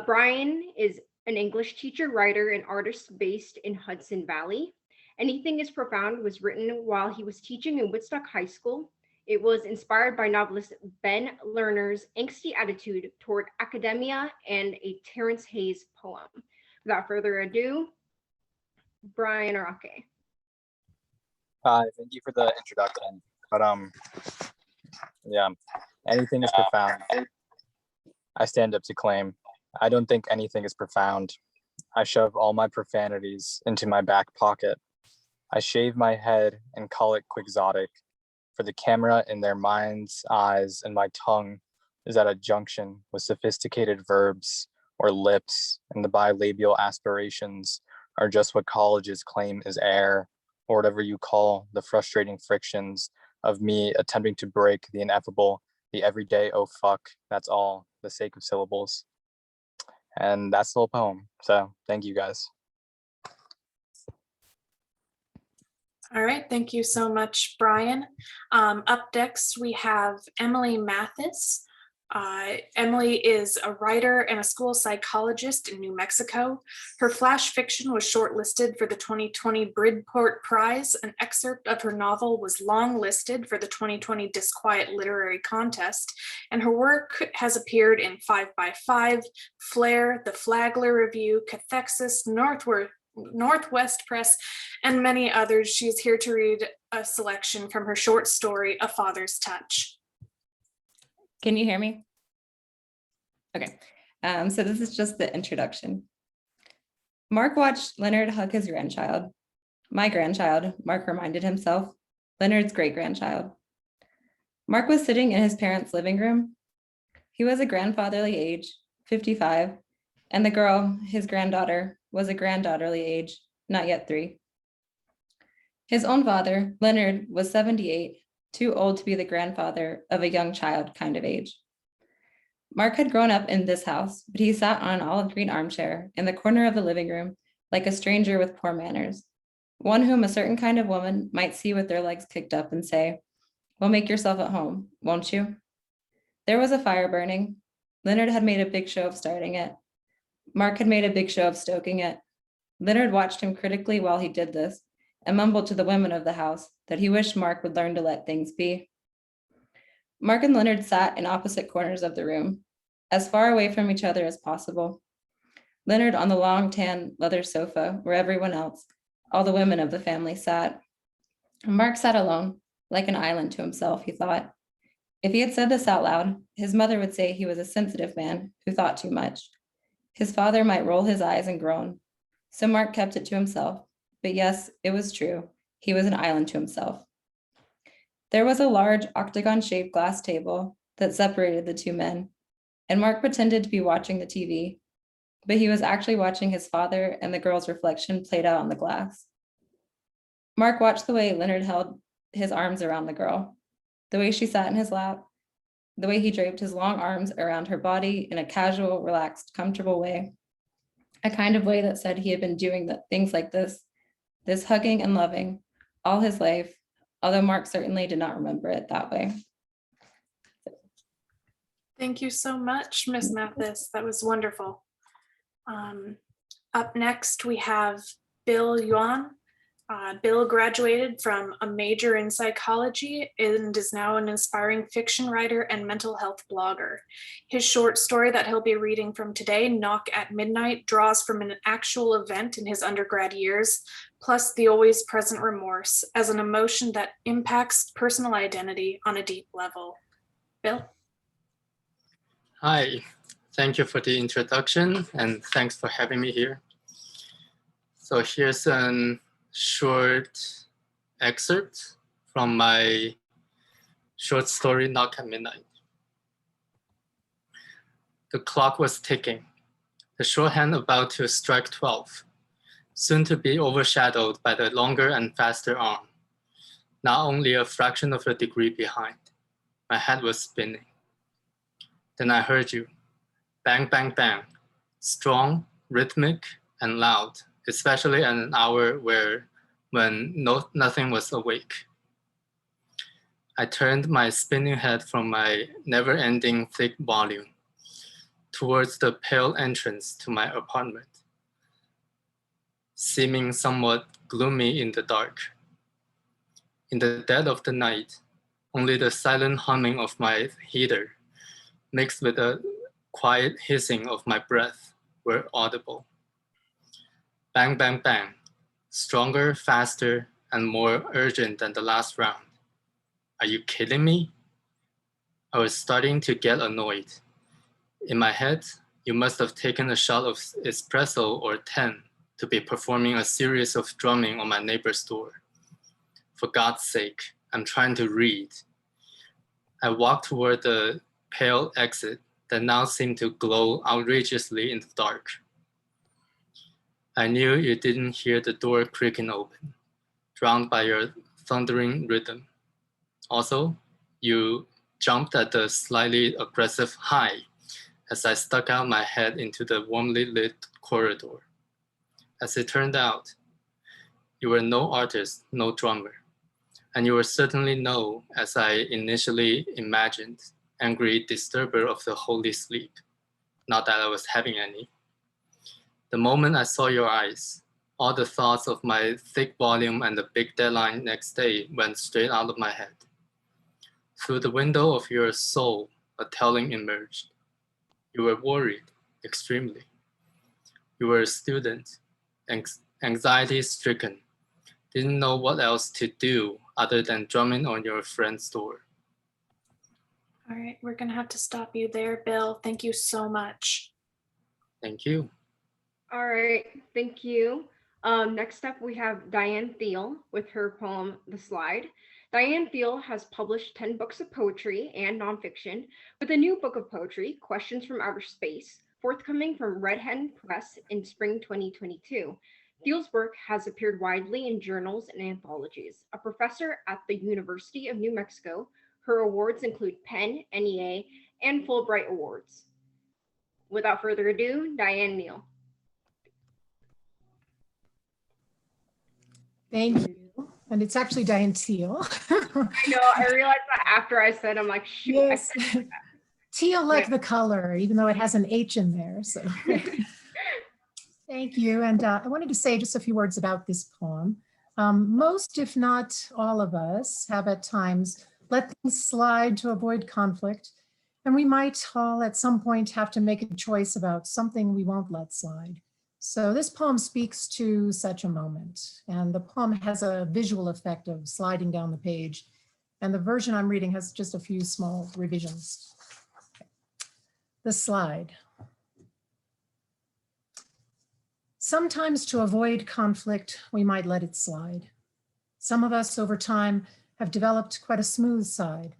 Brian is an English teacher, writer, and artist based in Hudson Valley. Anything is Profound was written while he was teaching in Woodstock High School. It was inspired by novelist Ben Lerner's angsty attitude toward academia and a Terrence Hayes poem. Without further ado, Brian Arake. Hi, thank you for the introduction. But yeah, anything is profound. I stand up to claim. I don't think anything is profound. I shove all my profanities into my back pocket. I shave my head and call it quixotic, for the camera in their mind's eyes and my tongue is at a junction with sophisticated verbs or lips, and the bilabial aspirations are just what colleges claim is air, or whatever you call the frustrating frictions of me attempting to break the ineffable, the everyday oh fuck, that's all, the sake of syllables. And that's the whole poem. So thank you guys. All right, thank you so much, Brian. Up next, we have Emily Mathis. Emily is a writer and a school psychologist in New Mexico. Her flash fiction was shortlisted for the 2020 Bridport Prize. An excerpt of her novel was longlisted for the 2020 Disquiet Literary Contest, and her work has appeared in 5x5, Flare, The Flagler Review, Cathexis, Northwest Press, and many others. She is here to read a selection from her short story, A Father's Touch. Can you hear me? Okay, so this is just the introduction. Mark watched Leonard hug his grandchild. My grandchild, Mark reminded himself, Leonard's great-grandchild. Mark was sitting in his parents' living room. He was a grandfatherly age, 55, and the girl, his granddaughter, was a granddaughterly age, not yet 3. His own father, Leonard, was 78, too old to be the grandfather of a young child kind of age. Mark had grown up in this house, but he sat on an olive green armchair in the corner of the living room like a stranger with poor manners, one whom a certain kind of woman might see with their legs kicked up and say, well, make yourself at home, won't you? There was a fire burning. Leonard had made a big show of starting it. Mark had made a big show of stoking it. Leonard watched him critically while he did this and mumbled to the women of the house that he wished Mark would learn to let things be. Mark and Leonard sat in opposite corners of the room, as far away from each other as possible. Leonard on the long tan leather sofa where everyone else, all the women of the family, sat. Mark sat alone, like an island to himself, he thought. If he had said this out loud, his mother would say he was a sensitive man who thought too much. His father might roll his eyes and groan. So Mark kept it to himself. But yes, it was true. He was an island to himself. There was a large octagon-shaped glass table that separated the two men, and Mark pretended to be watching the TV, but he was actually watching his father and the girl's reflection played out on the glass. Mark watched the way Leonard held his arms around the girl, the way she sat in his lap, the way he draped his long arms around her body in a casual, relaxed, comfortable way, a kind of way that said he had been doing things like this hugging and loving, all his life, although Mark certainly did not remember it that way. Thank you so much, Ms. Mathis. That was wonderful. Up next, we have Bill Yuan. Bill graduated from a major in psychology and is now an inspiring fiction writer and mental health blogger. His short story that he'll be reading from today, Knock at Midnight, draws from an actual event in his undergrad years, plus the always present remorse as an emotion that impacts personal identity on a deep level. Bill? Hi, thank you for the introduction and thanks for having me here. So here's a short excerpt from my short story, Knock at Midnight. The clock was ticking, the shorthand about to strike 12, soon to be overshadowed by the longer and faster arm, not only a fraction of a degree behind. My head was spinning. Then I heard you. Bang, bang, bang. Strong, rhythmic, and loud, especially at an hour when nothing was awake. I turned my spinning head from my never-ending thick volume towards the pale entrance to my apartment, seeming somewhat gloomy in the dark. In the dead of the night, only the silent humming of my heater, mixed with the quiet hissing of my breath, were audible. Bang, bang, bang, stronger, faster, and more urgent than the last round. Are you kidding me? I was starting to get annoyed. In my head, you must have taken a shot of espresso or 10 to be performing a series of drumming on my neighbor's door. For God's sake, I'm trying to read. I walked toward the pale exit that now seemed to glow outrageously in the dark. I knew you didn't hear the door creaking open, drowned by your thundering rhythm. Also, you jumped at the slightly aggressive hi as I stuck out my head into the warmly lit corridor. As it turned out, you were no artist, no drummer, and you were certainly no, as I initially imagined, angry disturber of the holy sleep. Not that I was having any. The moment I saw your eyes, all the thoughts of my thick volume and the big deadline next day went straight out of my head. Through the window of your soul, a telling emerged. You were worried, extremely. You were a student, anxiety-stricken, didn't know what else to do other than drumming on your friend's door. All right, we're gonna have to stop you there, Bill. Thank you so much. Thank you. All right, thank you. Next up, we have Diane Thiel with her poem, The Slide. Diane Thiel has published 10 books of poetry and nonfiction, with a new book of poetry, Questions from Outer Space, forthcoming from Red Hen Press in spring 2022. Thiel's work has appeared widely in journals and anthologies. A professor at the University of New Mexico, her awards include PEN, NEA, and Fulbright Awards. Without further ado, Diane Thiel. Thank you. And it's actually Diane Thiel. I know, I realized that after I said, I'm like, shoot. Yes. Teal like the color, even though it has an H in there. So thank you. And I wanted to say just a few words about this poem. Most, if not all of us, have at times let things slide to avoid conflict. And we might all at some point have to make a choice about something we won't let slide. So this poem speaks to such a moment, and the poem has a visual effect of sliding down the page, and the version I'm reading has just a few small revisions. Okay. The slide. Sometimes to avoid conflict, we might let it slide. Some of us over time have developed quite a smooth side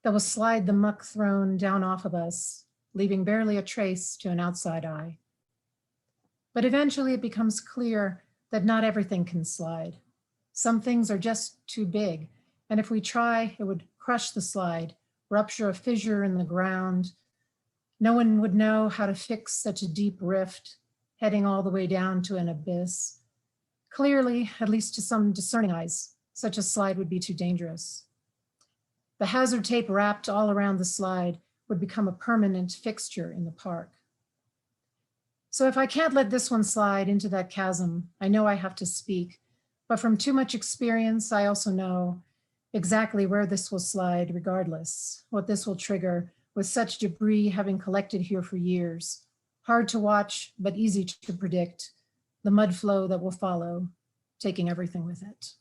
that will slide the muck thrown down off of us, leaving barely a trace to an outside eye. But eventually it becomes clear that not everything can slide. Some things are just too big, and if we try, it would crush the slide, rupture a fissure in the ground. No one would know how to fix such a deep rift, heading all the way down to an abyss. Clearly, at least to some discerning eyes, such a slide would be too dangerous. The hazard tape wrapped all around the slide would become a permanent fixture in the park. So if I can't let this one slide into that chasm, I know I have to speak, But from too much experience, I also know exactly where this will slide regardless, what this will trigger with such debris having collected here for years. Hard to watch, but easy to predict. The mud flow that will follow, taking everything with it.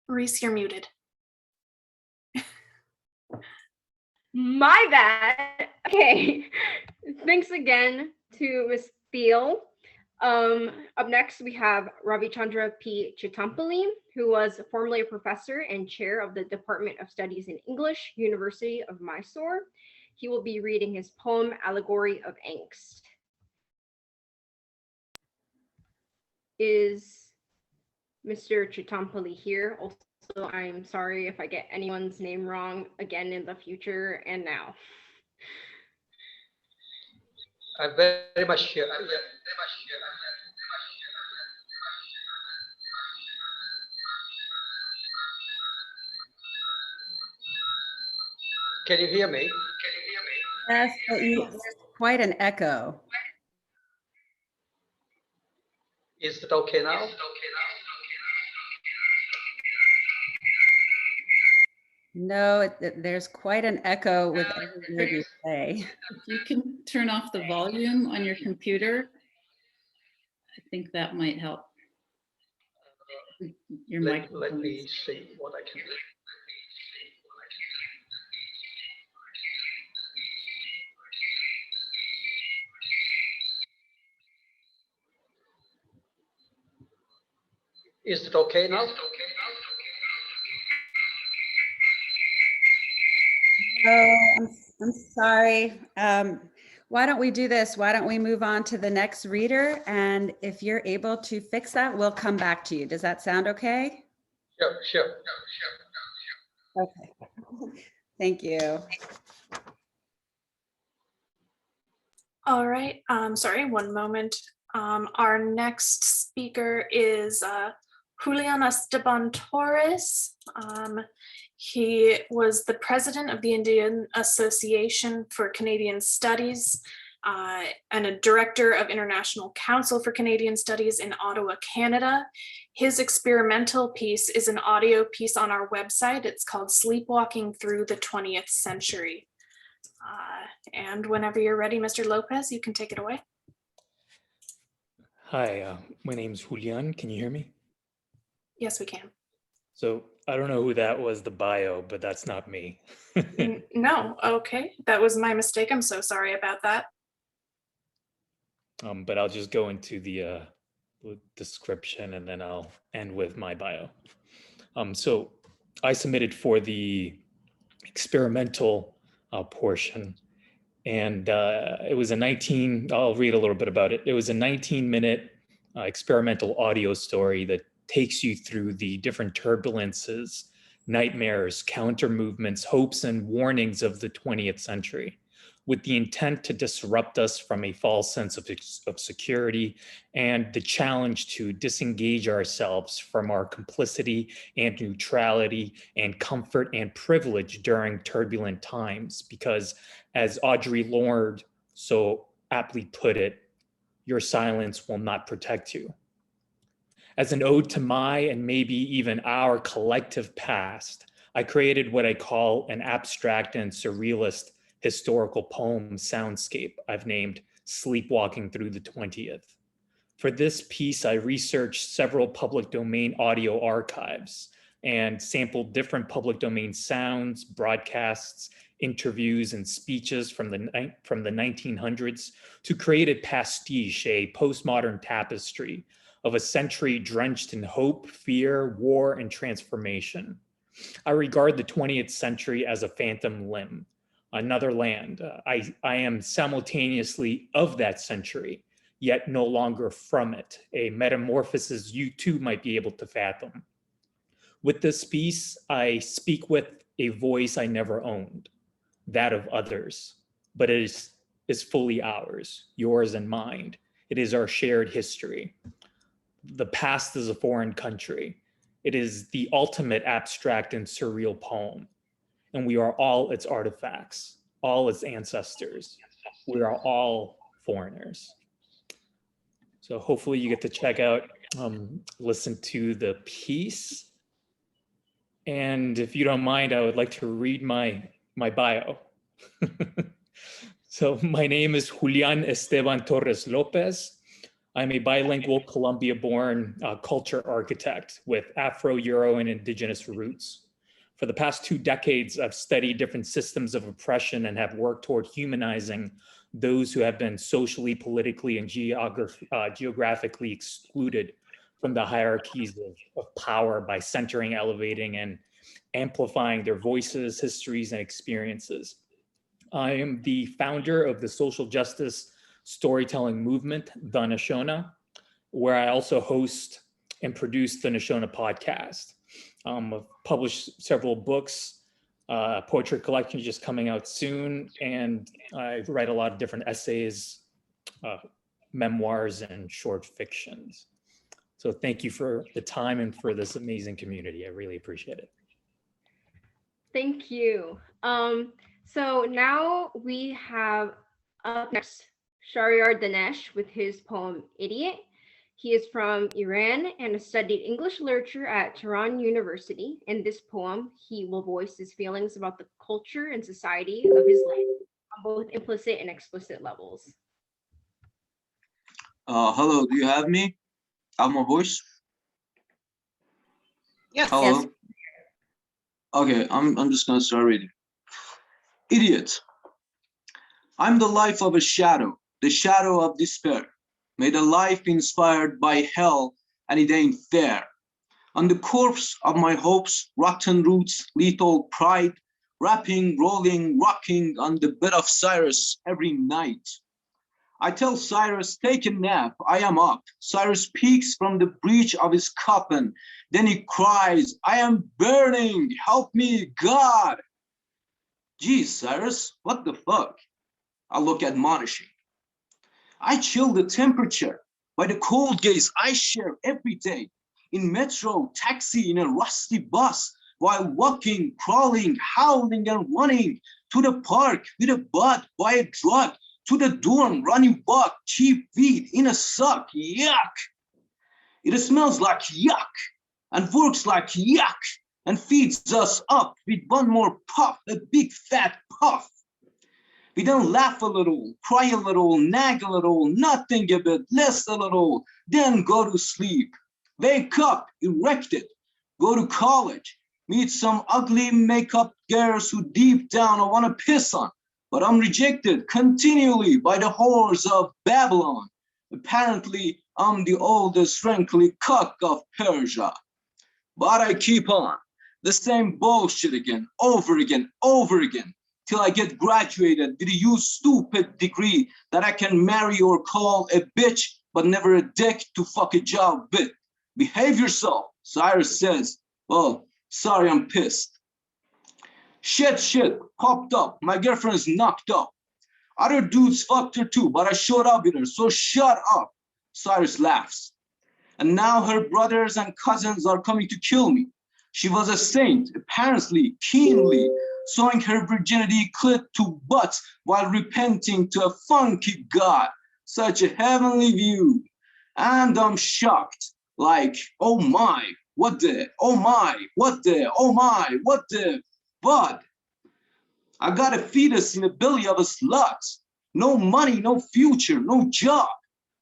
Reese, you're muted. My bad. Okay. Thanks again to Ms. Thiel. Up next, we have Ravichandra P. Chittampalli, who was formerly a professor and chair of the Department of Studies in English, University of Mysore. He will be reading his poem, Allegory of Angst. Is Mr. Chittampalli here? Also, I'm sorry if I get anyone's name wrong again in the future and now. I'm very much here. Can you hear me? Yes, but there's quite an echo. Is it okay now? No, there's quite an echo with every word you say. If you can turn off the volume on your computer, I think that might help. Your microphone. Let me see what I can do. Is it okay now? Oh, I'm sorry. Why don't we do this? Why don't we move on to the next reader? And if you're able to fix that, we'll come back to you. Does that sound okay? Sure. Okay. Thank you. All right, sorry, one moment. Our next speaker is Julian Esteban Torres. He was the president of the Indian Association for Canadian Studies and a director of International Council for Canadian Studies in Ottawa, Canada. His experimental piece is an audio piece on our website. It's called Sleepwalking Through the 20th Century. And whenever you're ready, Mr. Lopez, you can take it away. Hi, my name's Julian. Can you hear me? Yes, we can. So I don't know who that was, the bio, but that's not me. No, okay. That was my mistake. I'm so sorry about that. But I'll just go into the description and then I'll end with my bio. So I submitted for the experimental portion, and it was I'll read a little bit about it. It was a 19-minute experimental audio story that takes you through the different turbulences, nightmares, counter movements, hopes, and warnings of the 20th century, with the intent to disrupt us from a false sense of security and the challenge to disengage ourselves from our complicity and neutrality and comfort and privilege during turbulent times. Because as Audre Lorde so aptly put it, your silence will not protect you. As an ode to my and maybe even our collective past, I created what I call an abstract and surrealist historical poem soundscape I've named Sleepwalking Through the 20th. For this piece, I researched several public domain audio archives and sampled different public domain sounds, broadcasts, interviews, and speeches from the 1900s to create a pastiche, a postmodern tapestry of a century drenched in hope, fear, war, and transformation. I regard the 20th century as a phantom limb, another land. I am simultaneously of that century, yet no longer from it, a metamorphosis you too might be able to fathom. With this piece, I speak with a voice I never owned, that of others, but it is fully ours, yours and mine. It is our shared history. The past is a foreign country. It is the ultimate abstract and surreal poem. and we are all its artifacts, all its ancestors. We are all foreigners. So hopefully you get to check out, listen to the piece. And if you don't mind, I would like to read my bio. So my name is Julian Esteban Torres Lopez. I'm a bilingual Colombia-born culture architect with Afro, Euro, and indigenous roots. For the past 2 decades, I've studied different systems of oppression and have worked toward humanizing those who have been socially, politically, and geographically excluded from the hierarchies of power by centering, elevating, and amplifying their voices, histories, and experiences. I am the founder of the social justice storytelling movement, The Nashona, where I also host and produce the Nashona podcast. I've published several books, poetry collection just coming out soon, and I write a lot of different essays, memoirs, and short fictions. So thank you for the time and for this amazing community. I really appreciate it. Thank you. So now we have up next Sharyar Danesh with his poem Idiot. He is from Iran and has studied English literature at Tehran University. In this poem, he will voice his feelings about the culture and society of his land on both implicit and explicit levels. Hello, do you have me? Have my voice? Yes. Hello. Yes. Okay, I'm just gonna start reading. Idiot. I'm the life of a shadow, the shadow of despair. May the life inspired by hell, and it ain't fair. On the corpse of my hopes, rotten roots, lethal pride, rapping, rolling, rocking on the bed of Cyrus every night. I tell Cyrus, take a nap, I am up. Cyrus peeks from the breach of his coffin. Then he cries, I am burning, help me, God. Geez, Cyrus, what the fuck? I look admonishing. I chill the temperature by the cold gaze I share every day. In metro, taxi, in a rusty bus, while walking, crawling, howling and running to the park with a bud, buy a drug, to the dorm, running buck, cheap weed in a suck, yuck. It smells like yuck and works like yuck and feeds us up with one more puff, a big fat puff. We then laugh a little, cry a little, nag a little, not think a bit, less a little, then go to sleep. Wake up, erected, go to college, meet some ugly makeup girls who deep down I want to piss on. But I'm rejected continually by the whores of Babylon. Apparently, I'm the oldest wrinkly cock of Persia. But I keep on, the same bullshit again, over again, till I get graduated with a used stupid degree that I can marry or call a bitch, but never a dick to fuck a job with. Behave yourself, Cyrus says. Well, sorry, I'm pissed. Shit, popped up. My girlfriend's knocked up. Other dudes fucked her too, but I showed up with her, so shut up. Cyrus laughs. And now her brothers and cousins are coming to kill me. She was a saint, apparently, keenly, sewing her virginity clit to butts while repenting to a funky god. Such a heavenly view. And I'm shocked, like, oh my, what the, oh my, what the, oh my, what the, but I got a fetus in the belly of a slut. No money, no future, no job.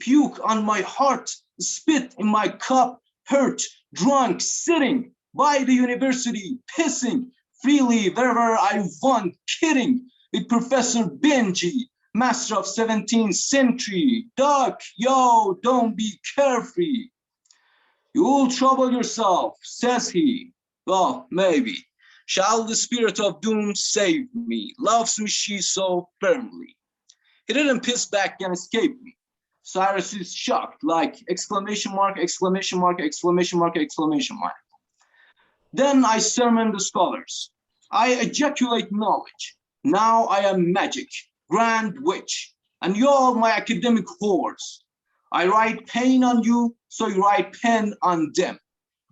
Puke on my heart, spit in my cup, hurt, drunk, sitting by the university, pissing freely wherever I want, kidding with Professor Benji, master of 17th century. Duck, yo, don't be carefree. You'll trouble yourself, says he. Well, maybe. Shall the spirit of doom save me? Loves me she so firmly. He didn't piss back and escape me. Cyrus is shocked, like exclamation mark, exclamation mark, exclamation mark, exclamation mark. Then I sermon the scholars. I ejaculate knowledge. Now I am magic, grand witch, and y'all my academic whores. I write pain on you, so you write pen on them.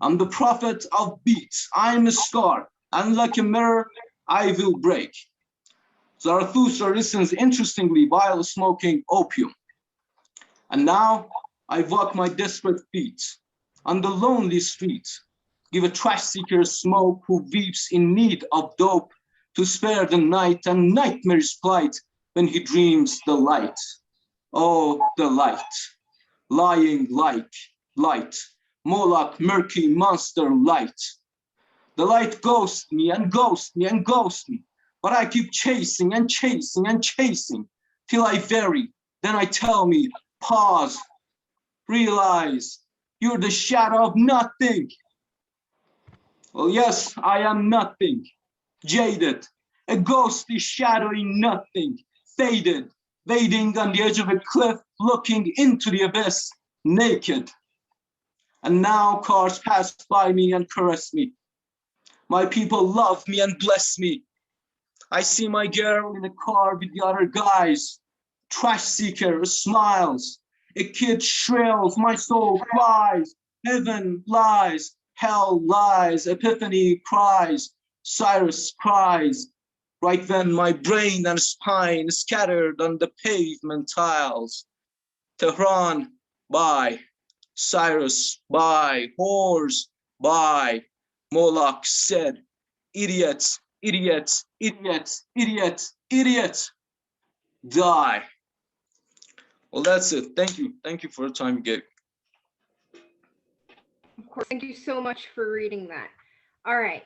I'm the prophet of beats. I'm a scar. And like a mirror, I will break. Zarathustra listens interestingly while smoking opium. And now I walk my desperate feet on the lonely streets, give a trash seeker a smoke who weeps in need of dope to spare the night and nightmare's plight when he dreams the light. Oh, the light, lying like light, Moloch, murky monster light. The light ghosts me and ghosts me and ghosts me, but I keep chasing and chasing and chasing till I vary. Then I tell me, pause, realize you're the shadow of nothing. Well, yes, I am nothing, jaded, a ghostly, shadowy nothing, faded, waiting on the edge of a cliff, looking into the abyss, naked. And now cars pass by me and caress me. My people love me and bless me. I see my girl in a car with the other guys. Trash seeker smiles. A kid shrills, my soul cries. Heaven lies, hell lies, Epiphany cries, Cyrus cries. Right then my brain and spine scattered on the pavement tiles. Tehran, bye. Cyrus, bye. Whores, bye. Moloch said, idiots, idiots, idiots, idiots, idiots, die. Well, that's it. Thank you. Thank you for the time you gave. Of course, thank you so much for reading that. All right,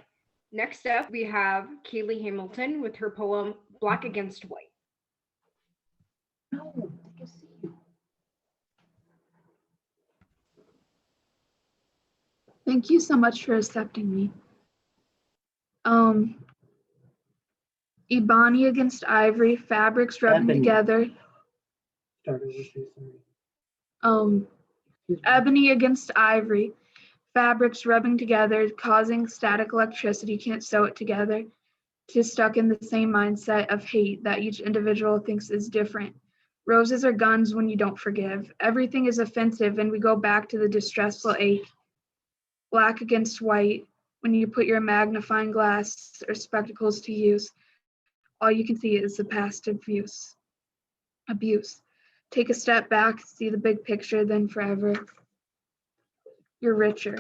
next up we have Kaylee Hamilton with her poem Black Against White. Thank you so much for accepting me. Ebony against ivory, fabrics rubbing together. Ebony against ivory, fabrics rubbing together, causing static electricity, can't sew it together. Just stuck in the same mindset of hate that each individual thinks is different. Roses are guns when you don't forgive. Everything is offensive and we go back to the distressful ache. Black against white, when you put your magnifying glass or spectacles to use, all you can see is the past abuse. Take a step back, see the big picture, then forever, you're richer.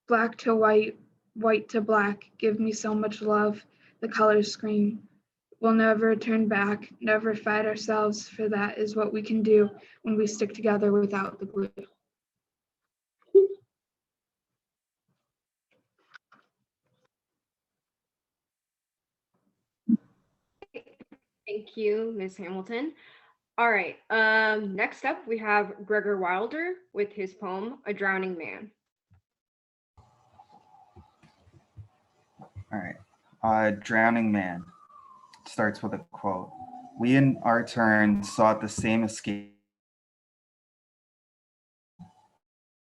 Black to white, white to black, give me so much love, the colors scream. We'll never turn back, never fight ourselves, for that is what we can do when we stick together without the glue. Thank you, Ms. Hamilton. All right, next up we have Gregor Wilder with his poem A Drowning Man. All right. Drowning Man starts with a quote. We in our turn sought the same escape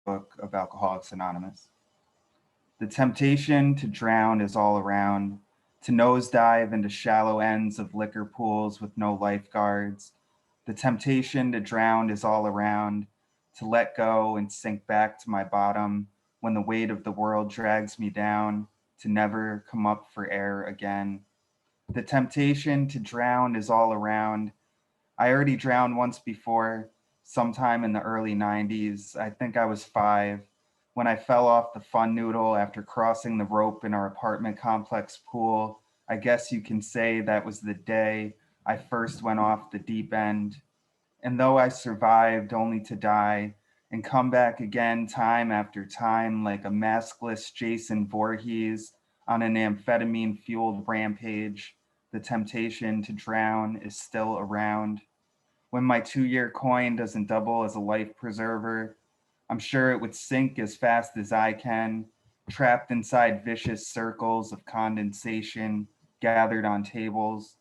book of Alcoholics Anonymous. The temptation to drown is all around, to nosedive into shallow ends of liquor pools with no lifeguards. The temptation to drown is all around, to let go and sink back to my bottom when the weight of the world drags me down, to never come up for air again. The temptation to drown is all around. I already drowned once before, sometime in the early 90s. I think I was 5, when I fell off the fun noodle after crossing the rope in our apartment complex pool. I guess you can say that was the day I first went off the deep end. And though I survived only to die and come back again time after time like a maskless Jason Voorhees on an amphetamine-fueled rampage, the temptation to drown is still around. When my 2-year coin doesn't double as a life preserver, I'm sure it would sink as fast as I can, trapped inside vicious circles of condensation gathered on tables.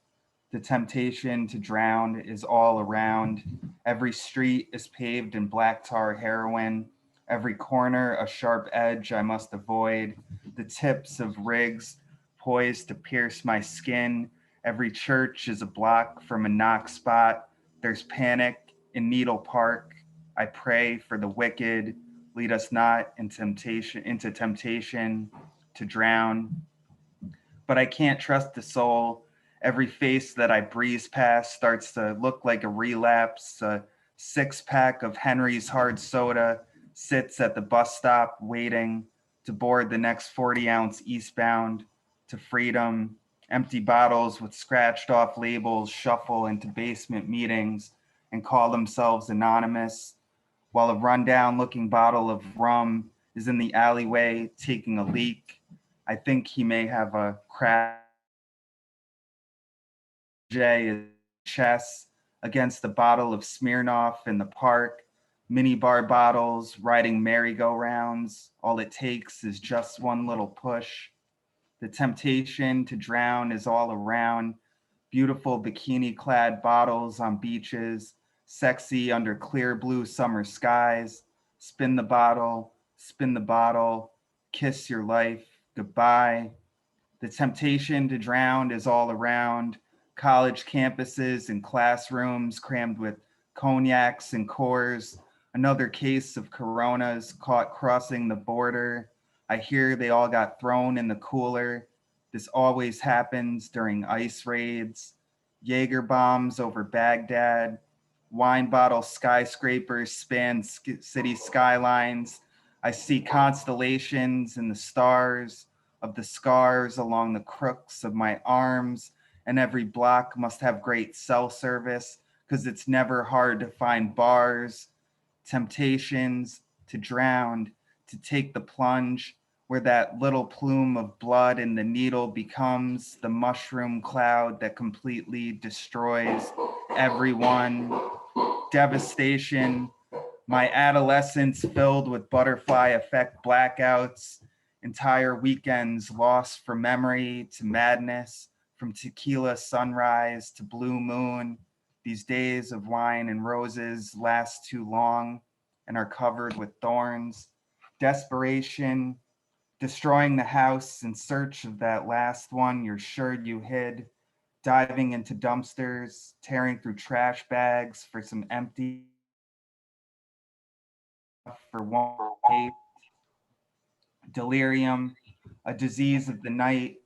The temptation to drown is all around. Every street is paved in black tar heroin. Every corner a sharp edge I must avoid. The tips of rigs poised to pierce my skin. Every church is a block from a knock spot. There's panic in Needle Park. I pray for the wicked. Lead us not into temptation. to drown. But I can't trust the soul. Every face that I breeze past starts to look like a relapse. A 6-pack of Henry's hard soda sits at the bus stop waiting to board the next 40-ounce eastbound to freedom. Empty bottles with scratched off labels shuffle into basement meetings and call themselves anonymous, while a rundown looking bottle of rum is in the alleyway taking a leak. I think he may have a crash chess against the bottle of Smirnoff in the park. Minibar bottles riding merry-go-rounds. All it takes is just one little push. The temptation to drown is all around. Beautiful bikini-clad bottles on beaches, sexy under clear blue summer skies. Spin the bottle, kiss your life goodbye. The temptation to drown is all around. College campuses and classrooms crammed with cognacs and Coors. Another case of Coronas caught crossing the border. I hear they all got thrown in the cooler. This always happens during ice raids. Jaeger bombs over Baghdad. Wine bottle skyscrapers span city skylines. I see constellations in the stars of the scars along the crooks of my arms, and every block must have great cell service because it's never hard to find bars. Temptations to drown, to take the plunge, where that little plume of blood in the needle becomes the mushroom cloud that completely destroys everyone. Devastation, my adolescence filled with butterfly effect blackouts, entire weekends lost from memory to madness, from tequila sunrise to blue moon. These days of wine and roses last too long and are covered with thorns. Desperation, destroying the house in search of that last one you're sure you hid, diving into dumpsters, tearing through trash bags for some empty for one tape. Delirium, a disease of the night,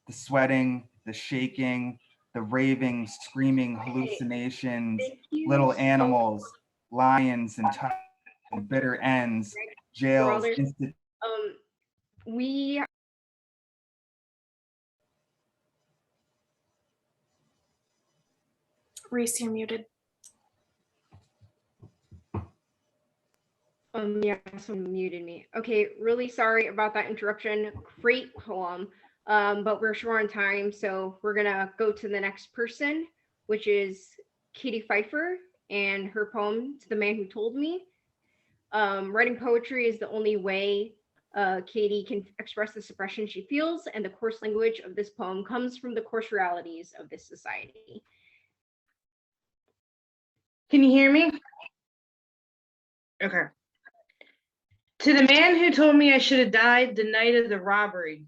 the sweating, the shaking, the raving, screaming hallucinations, little animals, lions and tigers, and bitter ends, jails, We Reese, you're muted. Yeah, someone muted me. Okay, really sorry about that interruption. Great poem. But we're short on time, so we're gonna go to the next person, which is Katie Pfeiffer and her poem "To the Man Who Told Me." Writing poetry is the only way Katie can express the suppression she feels, and the coarse language of this poem comes from the coarse realities of this society. Can you hear me? Okay. To the man who told me I should have died the night of the robbery,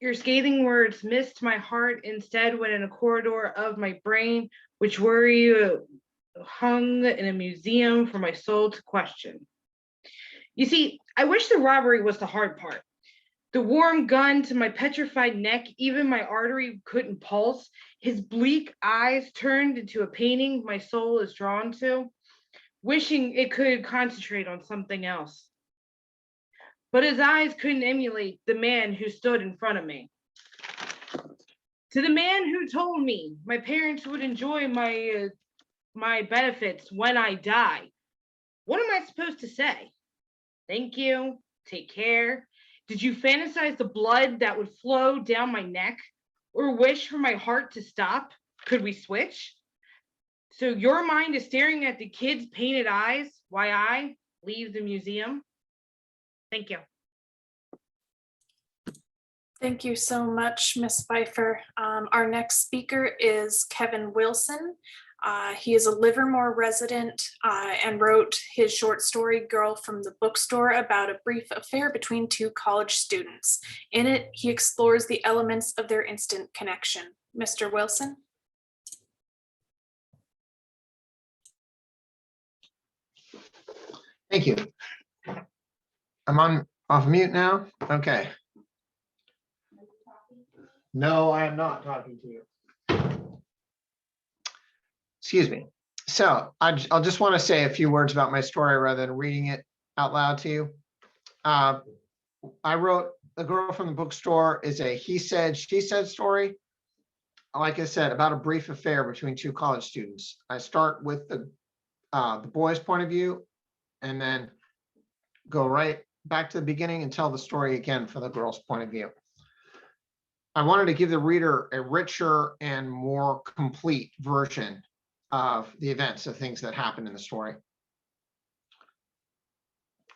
your scathing words missed my heart. Instead went in a corridor of my brain, which worry hung in a museum for my soul to question. You see, I wish the robbery was the hard part. The warm gun to my petrified neck, even my artery couldn't pulse. His bleak eyes turned into a painting my soul is drawn to, wishing it could concentrate on something else. But his eyes couldn't emulate the man who stood in front of me. To the man who told me my parents would enjoy my benefits when I die, what am I supposed to say? Thank you, take care. Did you fantasize the blood that would flow down my neck, or wish for my heart to stop? Could we switch? So your mind is staring at the kid's painted eyes while I leave the museum? Thank you. Thank you so much, Ms. Pfeiffer. Our next speaker is Kevin Wilson. He is a Livermore resident and wrote his short story, Girl from the Bookstore, about a brief affair between two college students. In it, he explores the elements of their instant connection. Mr. Wilson? Thank you. I'm off mute now? Okay. No, I am not talking to you. Excuse me. So I'll just want to say a few words about my story rather than reading it out loud to you. I wrote The Girl from the Bookstore is a he said, she said story. Like I said, about a brief affair between two college students. I start with the boy's point of view and then go right back to the beginning and tell the story again from the girl's point of view. I wanted to give the reader a richer and more complete version of the events of things that happened in the story.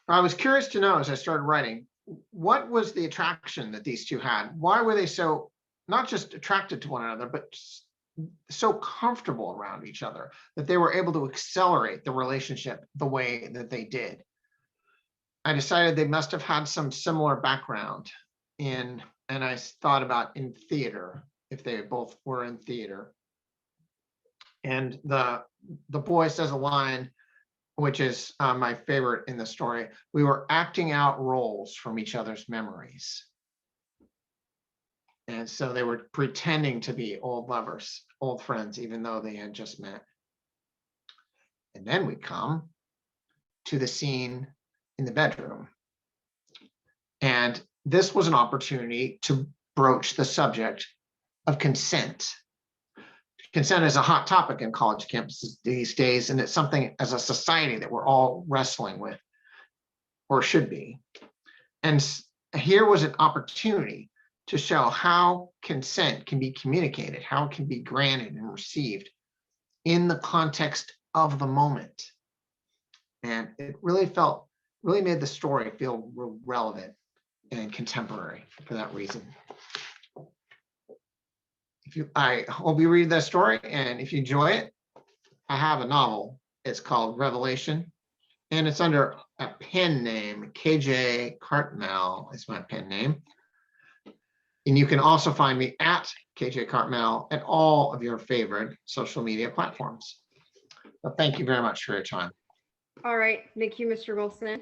I was curious to know as I started writing, what was the attraction that these two had? Why were they so not just attracted to one another, but so comfortable around each other that they were able to accelerate the relationship the way that they did? I decided they must have had some similar background in, and I thought about in theater, if they both were in theater. And the boy says a line, which is my favorite in the story. We were acting out roles from each other's memories. And so they were pretending to be old lovers, old friends, even though they had just met. And then we come to the scene in the bedroom. And this was an opportunity to broach the subject of consent. Consent is a hot topic in college campuses these days, and it's something as a society that we're all wrestling with, or should be. And here was an opportunity to show how consent can be communicated, how it can be granted and received in the context of the moment. And it really made the story feel relevant and contemporary for that reason. I hope you read that story, and if you enjoy it, I have a novel. It's called Revelation, and it's under a pen name. KJ Cartmel is my pen name. And you can also find me at KJ Cartmel at all of your favorite social media platforms. But thank you very much for your time. All right, thank you, Mr. Wilson.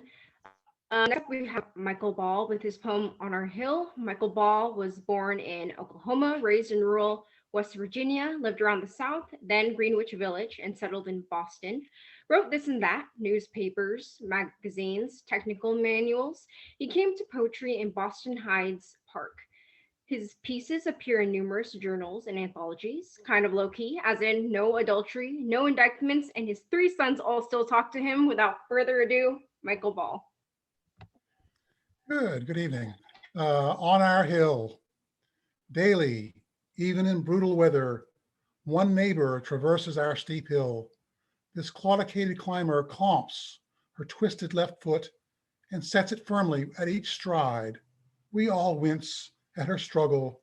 Next up we have Michael Ball with his poem On Our Hill. Michael Ball was born in Oklahoma, raised in rural West Virginia, lived around the South, then Greenwich Village, and settled in Boston. Wrote this and that, newspapers, magazines, technical manuals. He came to poetry in Boston Hyde's Park. His pieces appear in numerous journals and anthologies, kind of low-key, as in no adultery, no indictments, and his 3 sons all still talk to him. Without further ado, Michael Ball. Good evening. On our hill, daily, even in brutal weather, one neighbor traverses our steep hill. This claudicated climber clamps her twisted left foot and sets it firmly at each stride. We all wince at her struggle,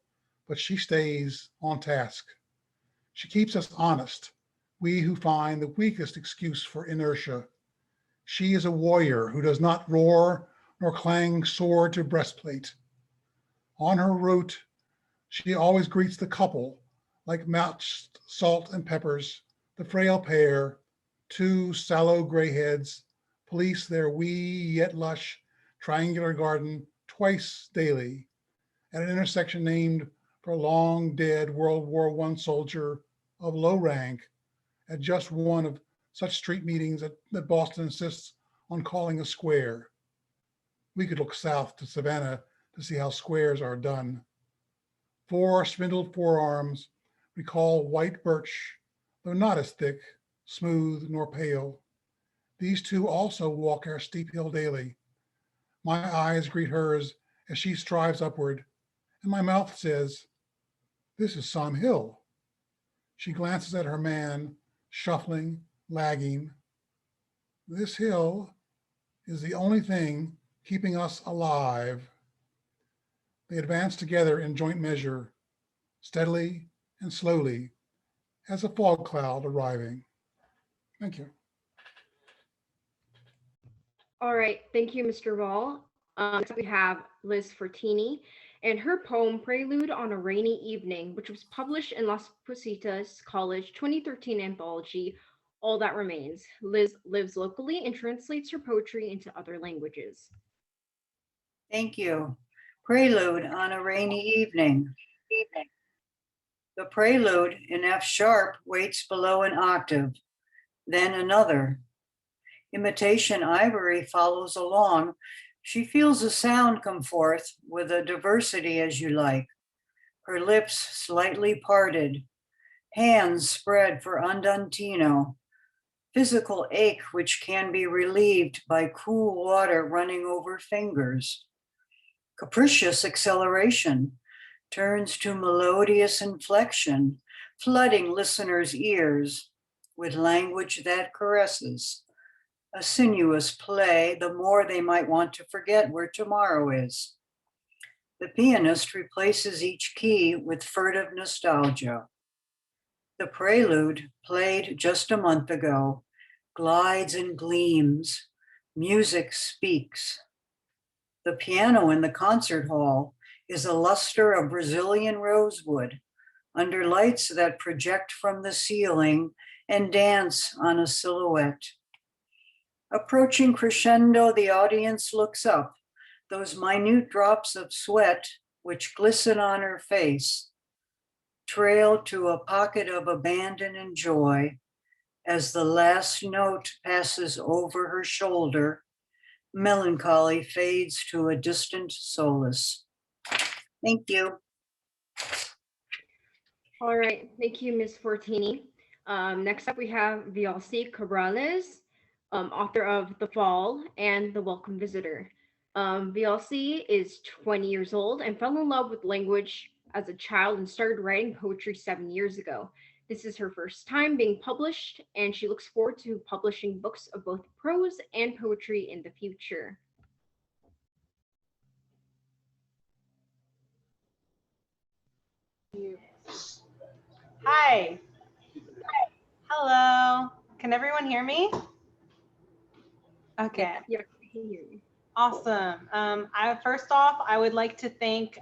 but she stays on task. She keeps us honest, we who find the weakest excuse for inertia. She is a warrior who does not roar nor clang sword to breastplate. On her route, she always greets the couple like matched salt and peppers, the frail pair, 2 sallow gray heads, police their wee yet lush triangular garden twice daily at an intersection named for a long dead World War I soldier of low rank at just one of such street meetings that Boston insists on calling a square. We could look south to Savannah to see how squares are done. 4 spindled forearms recall white birch, though not as thick, smooth, nor pale. These 2 also walk our steep hill daily. My eyes greet hers as she strives upward, and my mouth says, "This is some hill." She glances at her man, shuffling, lagging. This hill is the only thing keeping us alive. They advance together in joint measure, steadily and slowly, as a fog cloud arriving. Thank you. All right, thank you, Mr. Ball. Next we have Liz Fortini and her poem Prelude on a Rainy Evening, which was published in Las Positas College 2013 anthology, All That Remains. Liz lives locally and translates her poetry into other languages. Thank you. Prelude on a Rainy Evening. evening. The prelude in F sharp waits below an octave, then another. Imitation ivory follows along. She feels a sound come forth with a diversity as you like. Her lips slightly parted, hands spread for andantino, physical ache which can be relieved by cool water running over fingers. Capricious acceleration turns to melodious inflection, flooding listeners' ears with language that caresses. A sinuous play, the more they might want to forget where tomorrow is. The pianist replaces each key with furtive nostalgia. The prelude, played just a month ago, glides and gleams. Music speaks. The piano in the concert hall is a luster of Brazilian rosewood under lights that project from the ceiling and dance on a silhouette. Approaching crescendo, the audience looks up, those minute drops of sweat which glisten on her face, trail to a pocket of abandon and joy as the last note passes over her shoulder. Melancholy fades to a distant solace. Thank you. All right, thank you, Ms. Fortini. Next up, we have Violsi Cabrales, author of The Fall and The Welcome Visitor. Violsi is 20 years old and fell in love with language as a child and started writing poetry 7 years ago. This is her first time being published, and she looks forward to publishing books of both prose and poetry in the future. Hi. Hello. Can everyone hear me? Okay. Yeah, I can hear you. Awesome. First off, I would like to thank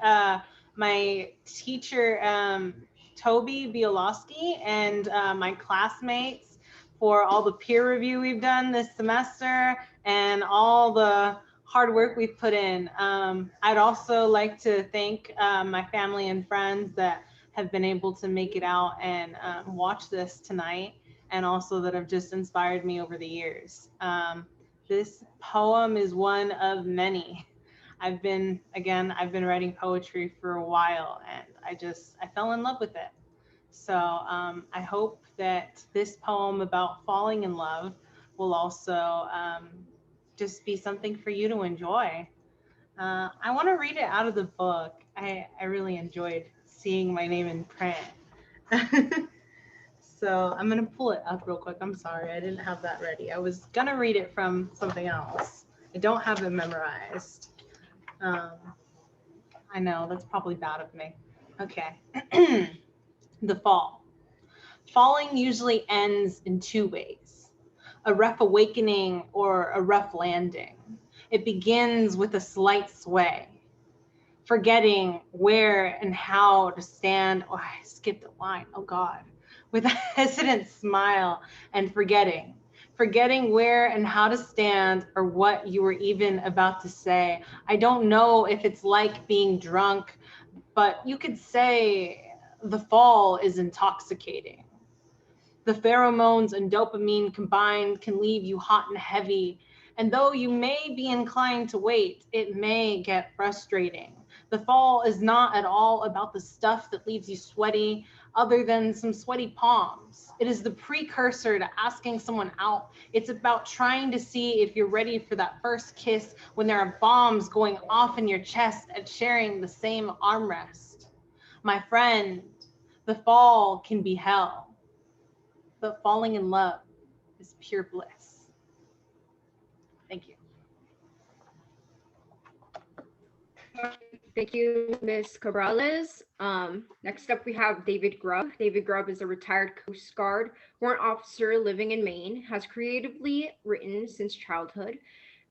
my teacher, Toby Bielowski, and my classmates for all the peer review we've done this semester and all the hard work we've put in. I'd also like to thank my family and friends that have been able to make it out and watch this tonight, and also that have just inspired me over the years. This poem is one of many. I've been writing poetry for a while, and I fell in love with it. So I hope that this poem about falling in love will also just be something for you to enjoy. I want to read it out of the book. I really enjoyed seeing my name in print. So I'm gonna pull it up real quick. I'm sorry, I didn't have that ready. I was gonna read it from something else. I don't have it memorized. I know, that's probably bad of me. Okay. The fall. Falling usually ends in two ways: a rough awakening or a rough landing. It begins with a slight sway, forgetting where and how to stand. Oh, I skipped a line. Oh God. With a hesitant smile and forgetting where and how to stand or what you were even about to say. I don't know if it's like being drunk, but you could say the fall is intoxicating. The pheromones and dopamine combined can leave you hot and heavy. And though you may be inclined to wait, it may get frustrating. The fall is not at all about the stuff that leaves you sweaty, other than some sweaty palms. It is the precursor to asking someone out. It's about trying to see if you're ready for that first kiss when there are bombs going off in your chest at sharing the same armrest. My friend, the fall can be hell, but falling in love is pure bliss. Thank you. Thank you, Ms. Cabrales. Next up, we have David Grubb. David Grubb is a retired Coast Guard warrant officer living in Maine, has creatively written since childhood.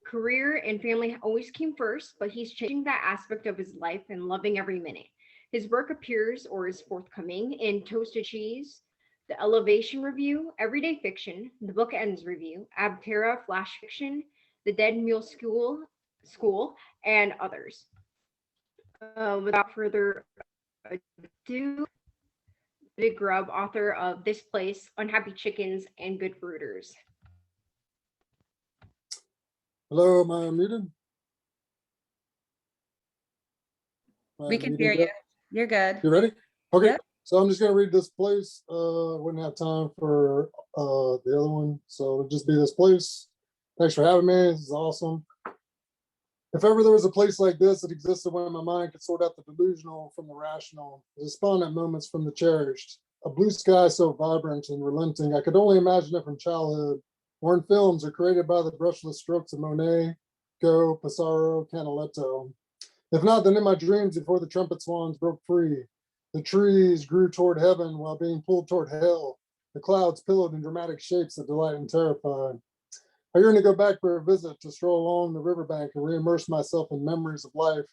Career and family always came first, but he's changing that aspect of his life and loving every minute. His work appears or is forthcoming in Toasted Cheese, The Elevation Review, Everyday Fiction, The Bookends Review, Abterra Flash Fiction, The Dead Mule School, and others. Without further ado, the Grub, author of This Place, Unhappy Chickens, and Good Rooters. Hello, am I muted? We can hear you. You're good. You ready? Okay, Yep. so I'm just gonna read This Place. Wouldn't have time for the other one, so it'll just be This Place. Thanks for having me, this is awesome. If ever there was a place like this that existed where my mind could sort out the delusional from the rational, the despondent moments from the cherished, a blue sky so vibrant and relenting, I could only imagine it from childhood, or in films or created by the brushless strokes of Monet, Go, Pissarro, Canaletto. If not, then in my dreams before the trumpet swans broke free, the trees grew toward heaven while being pulled toward hell, the clouds pillowed in dramatic shapes that delight and terrify. I yearn to go back for a visit, to stroll along the riverbank and re-immerse myself in memories of life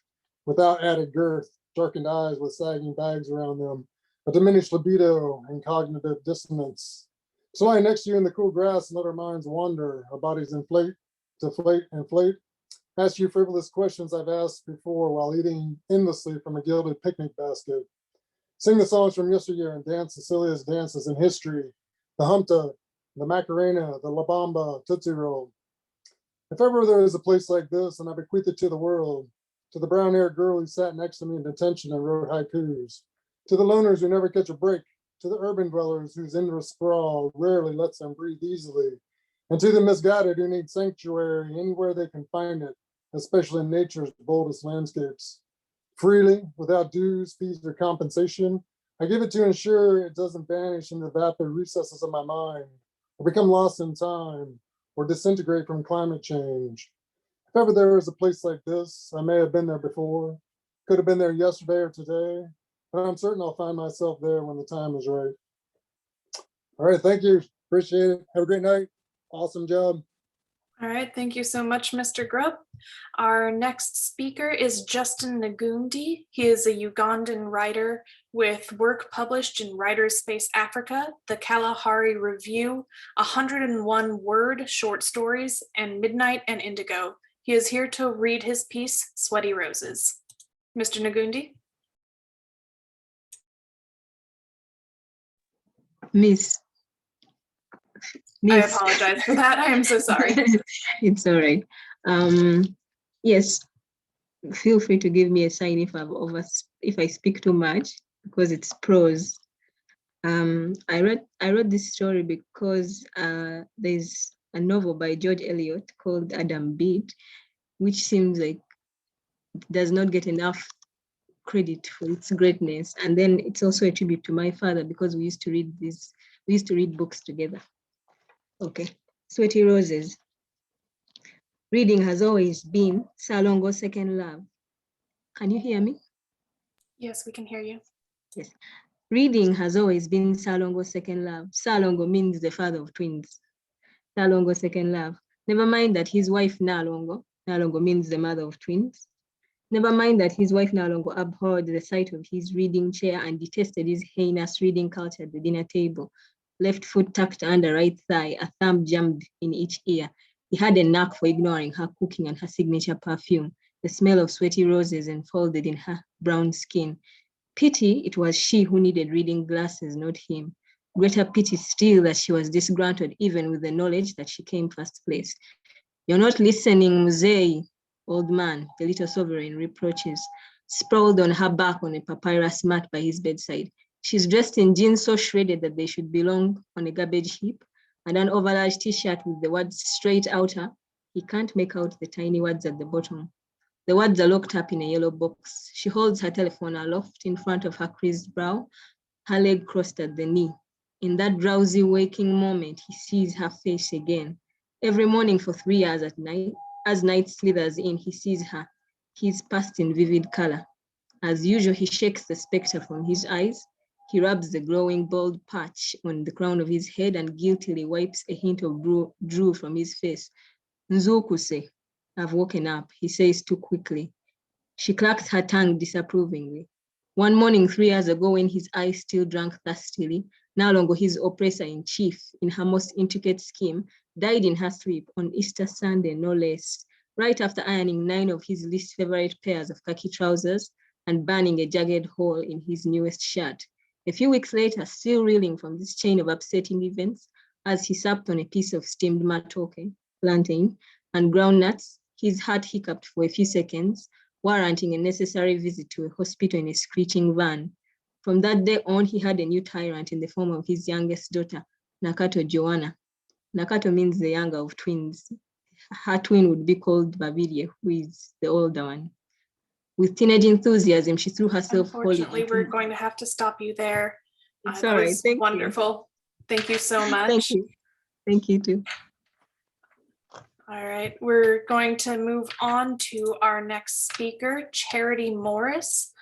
without added girth, darkened eyes with sagging bags around them, a diminished libido and cognitive dissonance. So lie next to you in the cool grass and let our minds wander, our bodies inflate, deflate, inflate. Ask you frivolous questions I've asked before while eating endlessly from a gilded picnic basket. Sing the songs from yesteryear and dance the silliest dances in history, the Humpta, the Macarena, the La Bamba, Tootsie Roll. If ever there is a place like this, and I bequeath it to the world, to the brown-haired girl who sat next to me in detention and wrote haikus, to the loners who never catch a break, to the urban dwellers whose endless sprawl rarely lets them breathe easily, and to the misguided who need sanctuary anywhere they can find it, especially in nature's boldest landscapes. Freely, without dues, fees, or compensation, I give it to ensure it doesn't vanish in the vapid recesses of my mind, or become lost in time, or disintegrate from climate change. If ever there is a place like this, I may have been there before, could have been there yesterday or today, but I'm certain I'll find myself there when the time is right. All right, thank you. Appreciate it. Have a great night. Awesome job. All right, thank you so much, Mr. Grubb. Our next speaker is Justin Nagundi. He is a Ugandan writer with work published in Writers Space Africa, the Kalahari Review, 101 word short stories, and Midnight and Indigo. He is here to read his piece, Sweaty Roses. Mr. Nagundi? I apologize for that. I am so sorry. It's all right. Yes, feel free to give me a sign if I speak too much, because it's prose. I wrote this story because there's a novel by George Eliot called Adam Bede, which seems like it does not get enough credit for its greatness. And then it's also a tribute to my father, because we used to read books together. Okay, Sweaty Roses. Reading has always been Salongo's second love. Can you hear me? Yes, we can hear you. Yes. Reading has always been Salongo's second love. Salongo means the father of twins. Salongo's second love. Never mind that his wife Nalongo means the mother of twins. Never mind that his wife Nalongo abhorred the sight of his reading chair and detested his heinous reading culture at the dinner table. Left foot tucked under right thigh, a thumb jammed in each ear. He had a knack for ignoring her cooking and her signature perfume, the smell of sweaty roses enfolded in her brown skin. Pity it was she who needed reading glasses, not him. Greater pity still that she was disgruntled even with the knowledge that she came first place. You're not listening, Muzei, old man, the little sovereign reproaches, sprawled on her back on a papyrus mat by his bedside. She's dressed in jeans so shredded that they should belong on a garbage heap, and an overlarge t-shirt with the words straight outer. He can't make out the tiny words at the bottom. The words are locked up in a yellow box. She holds her telephone aloft in front of her creased brow, her leg crossed at the knee. In that drowsy waking moment, he sees her face again. Every morning for 3 hours at night, as night slithers in, he sees her, his past in vivid color. As usual, he shakes the specter from his eyes. He rubs the glowing bald patch on the crown of his head and guiltily wipes a hint of drool from his face. Nzukuse, I've woken up, he says too quickly. She clacks her tongue disapprovingly. One morning 3 years ago, when his eyes still drank thirstily, Nalongo, his oppressor-in-chief in her most intricate scheme, died in her sleep on Easter Sunday, no less, right after ironing 9 of his least favorite pairs of khaki trousers and burning a jagged hole in his newest shirt. A few weeks later, still reeling from this chain of upsetting events, as he supped on a piece of steamed matoke, plantain, and ground nuts, his heart hiccuped for a few seconds, warranting a necessary visit to a hospital in a screeching van. From that day on, he had a new tyrant in the form of his youngest daughter, Nakato Joanna. Nakato means the younger of twins. Her twin would be called Babirie, who is the older one. With teenage enthusiasm, she threw herself wholly Unfortunately, into... we're going to have to stop you there. It's That all right. was Thank you. wonderful. Thank you so much. Thank you. Thank you too. All right, we're going to move on to our next speaker, Charity Morris.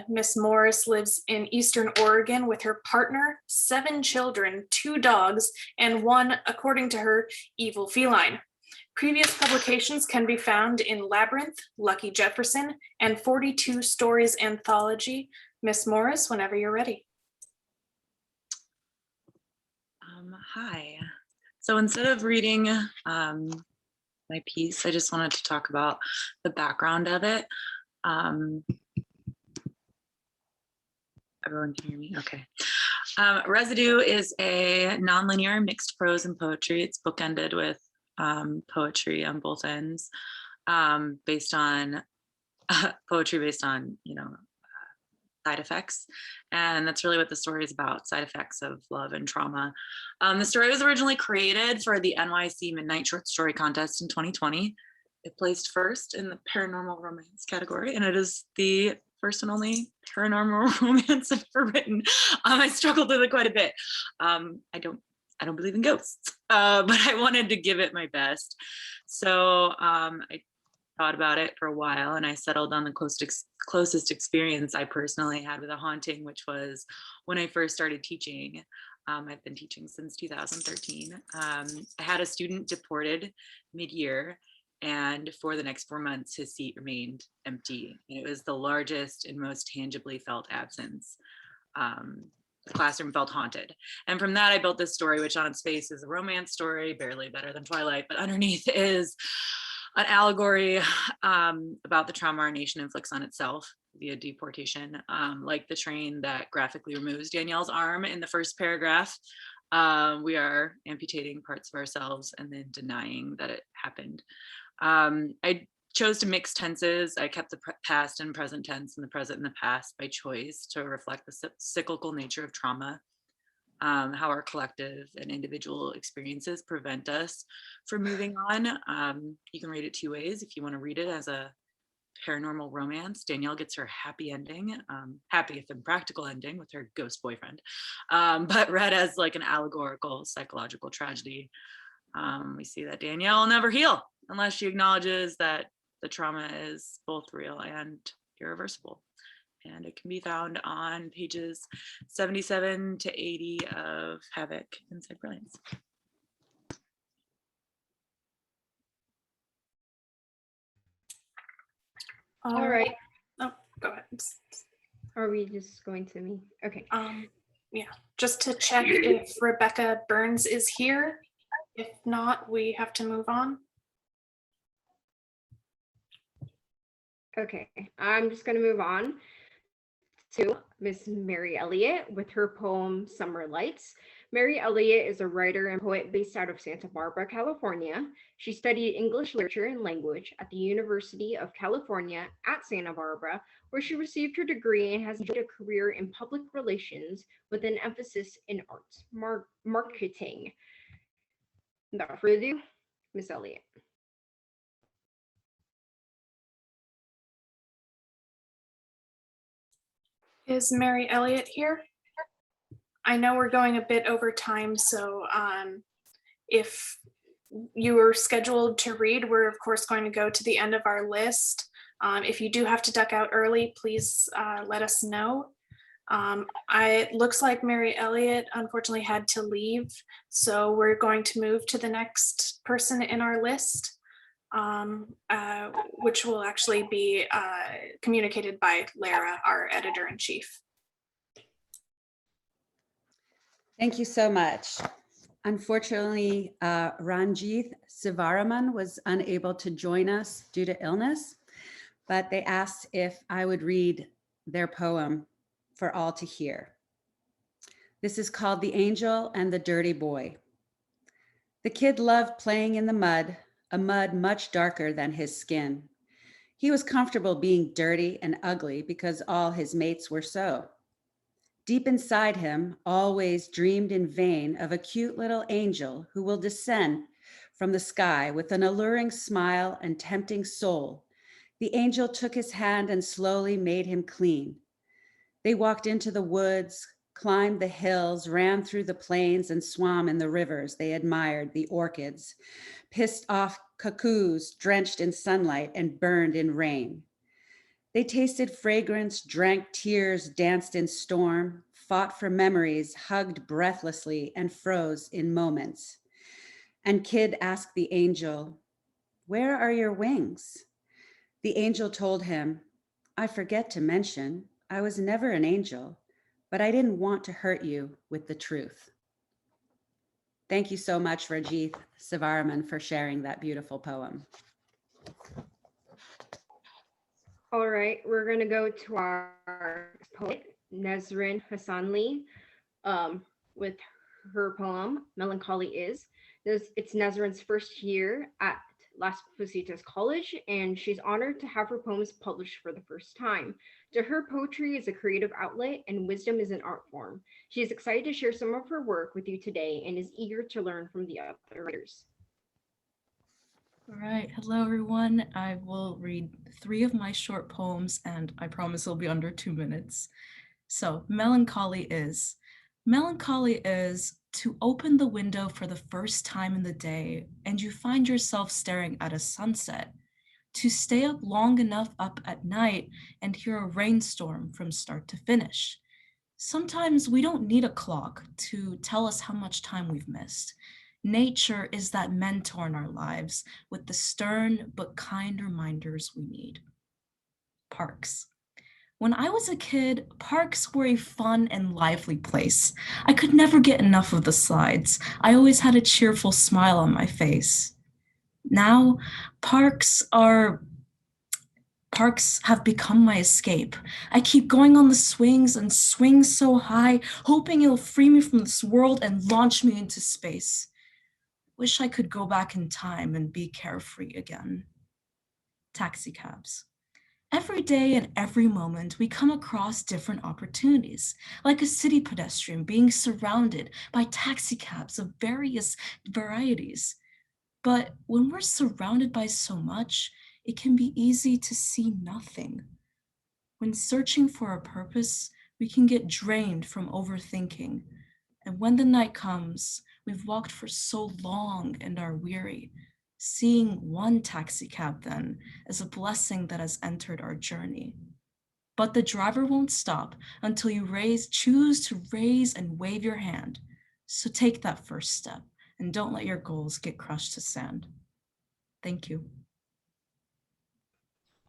Miss Morris lives in Eastern Oregon with her partner, 7 children, 2 dogs, and 1, according to her, evil feline. Previous publications can be found in Labyrinth, Lucky Jefferson, and 42 Stories Anthology. Miss Morris, whenever you're ready. Hi. So instead of reading my piece, I just wanted to talk about the background of it. Everyone can hear me? Okay. Residue is a nonlinear mixed prose and poetry. It's bookended with poetry on both ends, based on poetry based on, side effects. And that's really what the story is about, side effects of love and trauma. The story was originally created for the NYC Midnight Short Story Contest in 2020. It placed first in the paranormal romance category, and it is the first and only paranormal romance I've ever written. I struggled with it quite a bit. I don't believe in ghosts, but I wanted to give it my best. So I thought about it for a while, and I settled on the closest experience I personally had with a haunting, which was when I first started teaching. I've been teaching since 2013. I had a student deported mid-year, and for the next 4 months, his seat remained empty. And it was the largest and most tangibly felt absence. The classroom felt haunted. And from that, I built this story, which on its face is a romance story, barely better than Twilight, but underneath is an allegory about the trauma our nation inflicts on itself via deportation, like the train that graphically removes Danielle's arm in the first paragraph. We are amputating parts of ourselves and then denying that it happened. I chose to mix tenses. I kept the past and present tense and the present and the past by choice to reflect the cyclical nature of trauma, how our collective and individual experiences prevent us from moving on. You can read it 2 ways. If you want to read it as a paranormal romance, Danielle gets her happy ending, happy if impractical ending with her ghost boyfriend, but read as like an allegorical psychological tragedy. We see that Danielle will never heal unless she acknowledges that the trauma is both real and irreversible. And it can be found on pages 77 to 80 of Havik Inside Brilliance. All right. Oh, go ahead. Are we just going to me? Okay. Yeah, just to check if Rebecca Burns is here. If not, we have to move on. Okay, I'm just going to move on to Miss Mary Elliott with her poem Summer Lights. Mary Elliott is a writer and poet based out of Santa Barbara, California. She studied English literature and language at the University of California at Santa Barbara, where she received her degree and has made a career in public relations with an emphasis in arts marketing. Without further ado, Miss Elliott. Is Mary Elliott here? I know we're going a bit over time, so if you are scheduled to read, we're of course going to go to the end of our list. If you do have to duck out early, please let us know. It looks like Mary Elliott unfortunately had to leave, so we're going to move to the next person in our list, which will actually be communicated by Lara, our editor-in-chief. Thank you so much. Unfortunately, Ranjith Sivaraman was unable to join us due to illness, but they asked if I would read their poem for all to hear. This is called The Angel and the Dirty Boy. The kid loved playing in the mud, a mud much darker than his skin. He was comfortable being dirty and ugly because all his mates were so. Deep inside him, always dreamed in vain of a cute little angel who will descend from the sky with an alluring smile and tempting soul. The angel took his hand and slowly made him clean. They walked into the woods, climbed the hills, ran through the plains, and swam in the rivers. They admired the orchids, pissed off cuckoos drenched in sunlight and burned in rain. They tasted fragrance, drank tears, danced in storm, fought for memories, hugged breathlessly, and froze in moments. And Kid asked the angel, "Where are your wings?" The angel told him, "I forget to mention, I was never an angel, but I didn't want to hurt you with the truth." Thank you so much, Rajith Sivaraman, for sharing that beautiful poem. All right, we're going to go to our poet, Nesrin Hassanli, with her poem, Melancholy Is. It's Nesrin's first year at Las Positas College, and she's honored to have her poems published for the first time. To her, poetry is a creative outlet and wisdom is an art form. She is excited to share some of her work with you today and is eager to learn from the other writers. All right, hello everyone. I will read 3 of my short poems and I promise it'll be under 2 minutes. So, melancholy is to open the window for the first time in the day and you find yourself staring at a sunset, to stay up long enough up at night and hear a rainstorm from start to finish. Sometimes we don't need a clock to tell us how much time we've missed. Nature is that mentor in our lives with the stern but kind reminders we need. Parks. When I was a kid, parks were a fun and lively place. I could never get enough of the slides. I always had a cheerful smile on my face. Now, parks have become my escape. I keep going on the swings and swing so high, hoping it'll free me from this world and launch me into space. Wish I could go back in time and be carefree again. Taxicabs. Every day and every moment, we come across different opportunities, like a city pedestrian being surrounded by taxicabs of various varieties. But when we're surrounded by so much, it can be easy to see nothing. When searching for a purpose, we can get drained from overthinking. And when the night comes, we've walked for so long and are weary. Seeing one taxicab then is a blessing that has entered our journey. But the driver won't stop until you choose to raise and wave your hand. So take that first step and don't let your goals get crushed to sand. Thank you.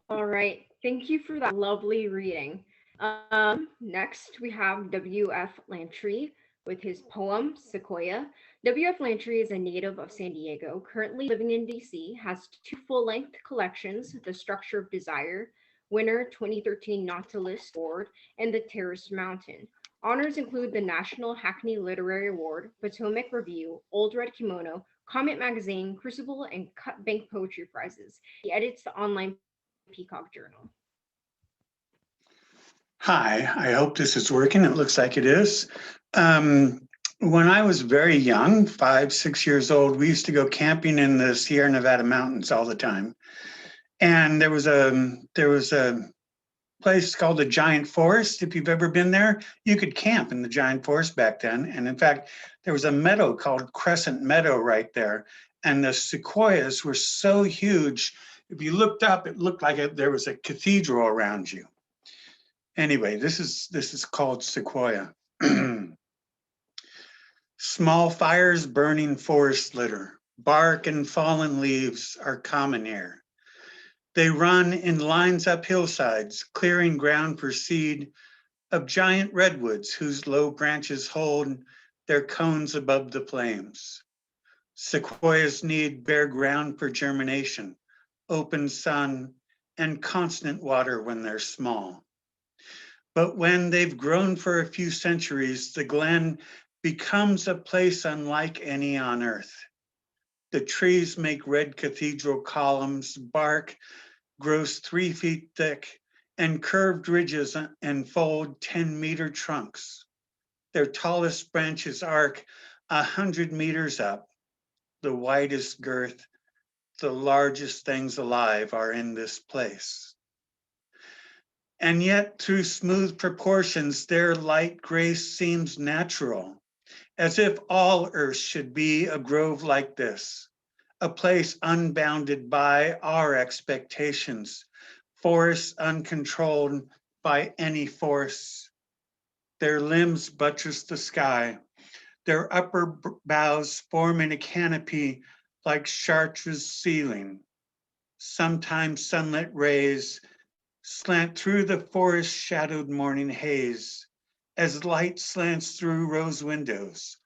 All right, thank you for that lovely reading. Next, we have W.F. Lantry with his poem, Sequoia. W.F. Lantry is a native of San Diego, currently living in DC, has 2 full-length collections, The Structure of Desire, winner 2013 Nautilus Award, and The Terraced Mountain. Honors include the National Hackney Literary Award, Potomac Review, Old Red Kimono, Comet Magazine, Crucible, and Cut Bank Poetry Prizes. He edits the online Peacock Journal. Hi, I hope this is working. It looks like it is. When I was very young, 5, 6 years old, we used to go camping in the Sierra Nevada mountains all the time. And there was a place called the Giant Forest. If you've ever been there, you could camp in the Giant Forest back then. And in fact, there was a meadow called Crescent Meadow right there. And the sequoias were so huge, if you looked up, it looked like there was a cathedral around you. Anyway, this is called Sequoia. Small fires burning forest litter, bark and fallen leaves are common here. They run in lines up hillsides, clearing ground for seed of giant redwoods whose low branches hold their cones above the flames. Sequoias need bare ground for germination, open sun, and constant water when they're small. But when they've grown for a few centuries, the glen becomes a place unlike any on earth. The trees make red cathedral columns, bark grows 3 feet thick, and curved ridges enfold 10-meter trunks. Their tallest branches arc 100 meters up. The widest girth, the largest things alive are in this place. And yet, through smooth proportions, their light grace seems natural, as if all earth should be a grove like this, a place unbounded by our expectations, forests uncontrolled by any force. Their limbs buttress the sky, their upper boughs forming a canopy like Chartres' ceiling. Sometimes sunlit rays slant through the forest shadowed morning haze as light slants through rose windows,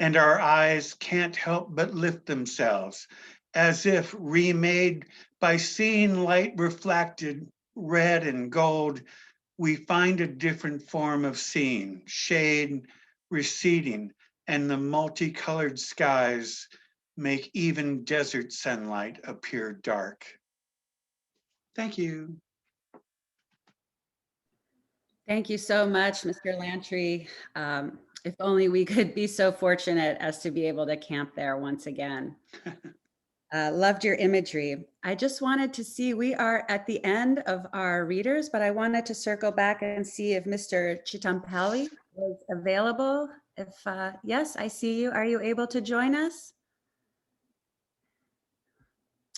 and our eyes can't help but lift themselves as if remade by seeing light reflected red and gold. We find a different form of seeing, shade receding, and the multicolored skies make even desert sunlight appear dark. Thank you. Thank you so much, Mr. Lantry. If only we could be so fortunate as to be able to camp there once again. Loved your imagery. I just wanted to see, we are at the end of our readers, but I wanted to circle back and see if Mr. Chitampalli was available. If yes, I see you. Are you able to join us?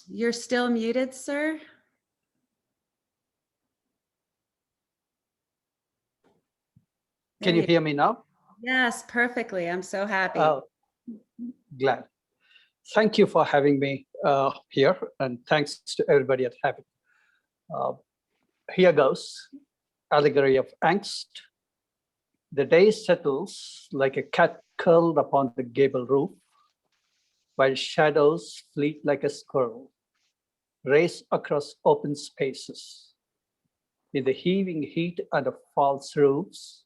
You're still muted, sir. Can you hear me now? Yes, perfectly. I'm so happy. Glad. Thank you for having me here, and thanks to everybody at Havik. Here goes. Allegory of angst. The day settles like a cat curled upon the gable roof, while shadows fleet like a squirrel, race across open spaces. In the heaving heat under false roofs,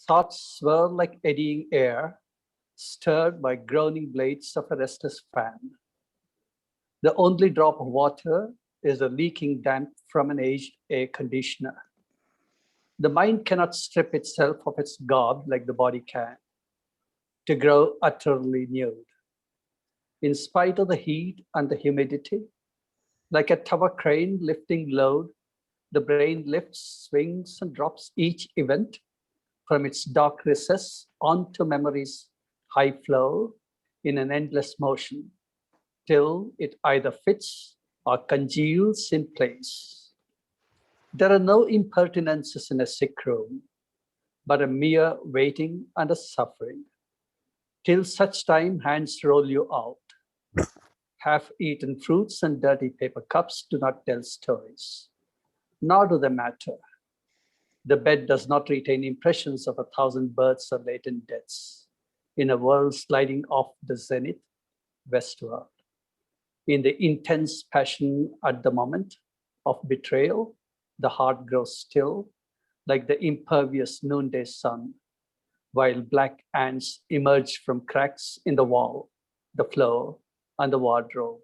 thoughts swirl like eddying air, stirred by groaning blades of a restless fan. The only drop of water is the leaking damp from an aged air conditioner. The mind cannot strip itself of its garb like the body can, to grow utterly nude. In spite of the heat and the humidity, like a tower crane lifting load, the brain lifts, swings, and drops each event from its dark recess onto memory's high flow in an endless motion, till it either fits or congeals in place. There are no impertinences in a sick room, but a mere waiting and a suffering, till such time hands roll you out. Half-eaten fruits and dirty paper cups do not tell stories, nor do they matter. The bed does not retain impressions of 1,000 births or latent deaths in a world sliding off the zenith westward. In the intense passion at the moment of betrayal, the heart grows still like the impervious noonday sun, while black ants emerge from cracks in the wall, the floor, and the wardrobe.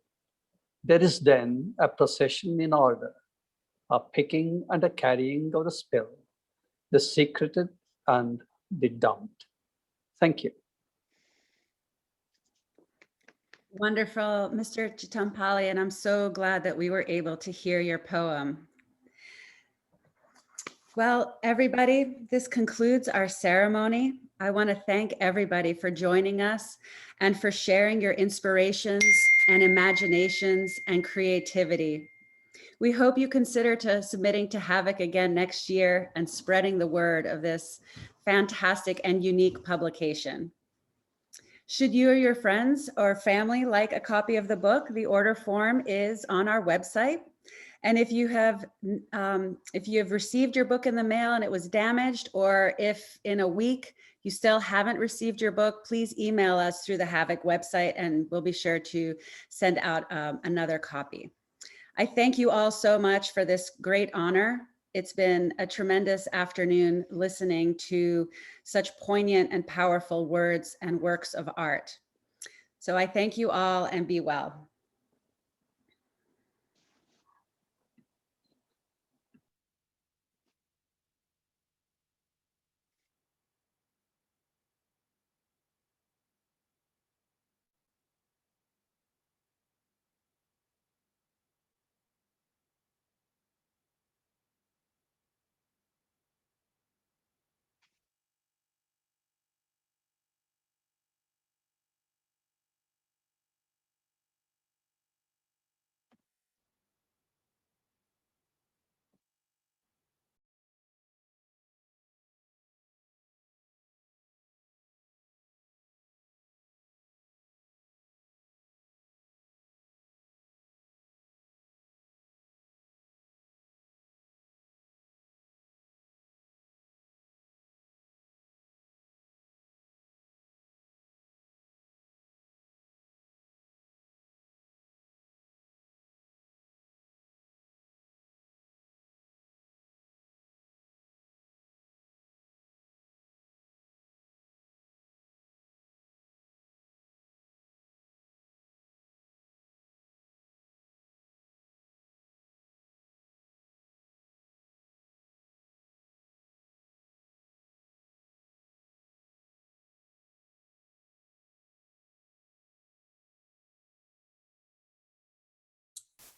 There is then a procession in order, a picking and a carrying of the spill, the secreted and the dumped. Thank you. Wonderful, Mr. Chitampalli, and I'm so glad that we were able to hear your poem. Well, everybody, this concludes our ceremony. I want to thank everybody for joining us and for sharing your inspirations and imaginations and creativity. We hope you consider submitting to Havik again next year and spreading the word of this fantastic and unique publication. Should you or your friends or family like a copy of the book, the order form is on our website. And if you have received your book in the mail and it was damaged, or if in a week you still haven't received your book, please email us through the Havik website and we'll be sure to send out another copy. I thank you all so much for this great honor. It's been a tremendous afternoon listening to such poignant and powerful words and works of art. So I thank you all and be well.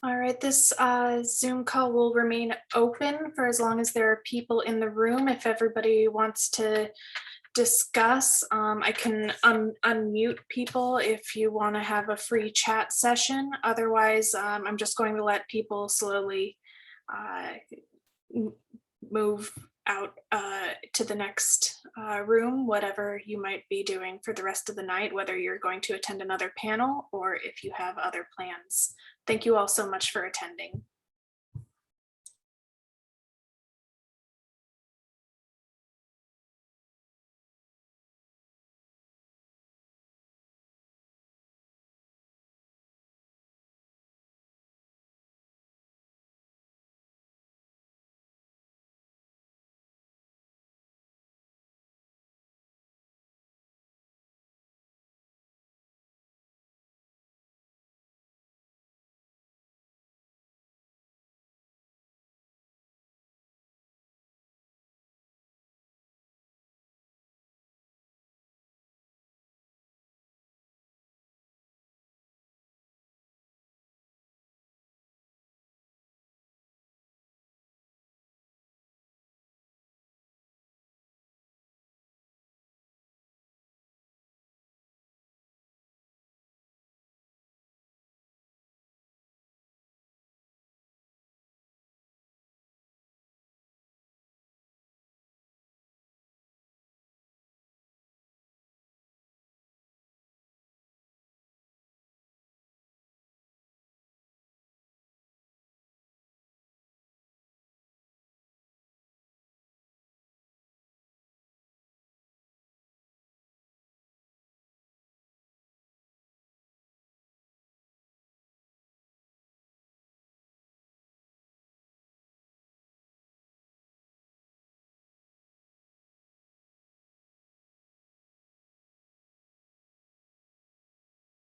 All right, this Zoom call will remain open for as long as there are people in the room. If everybody wants to discuss, I can unmute people if you want to have a free chat session. Otherwise, I'm just going to let people slowly move out to the next room, whatever you might be doing for the rest of the night, whether you're going to attend another panel or if you have other plans. Thank you all so much for attending.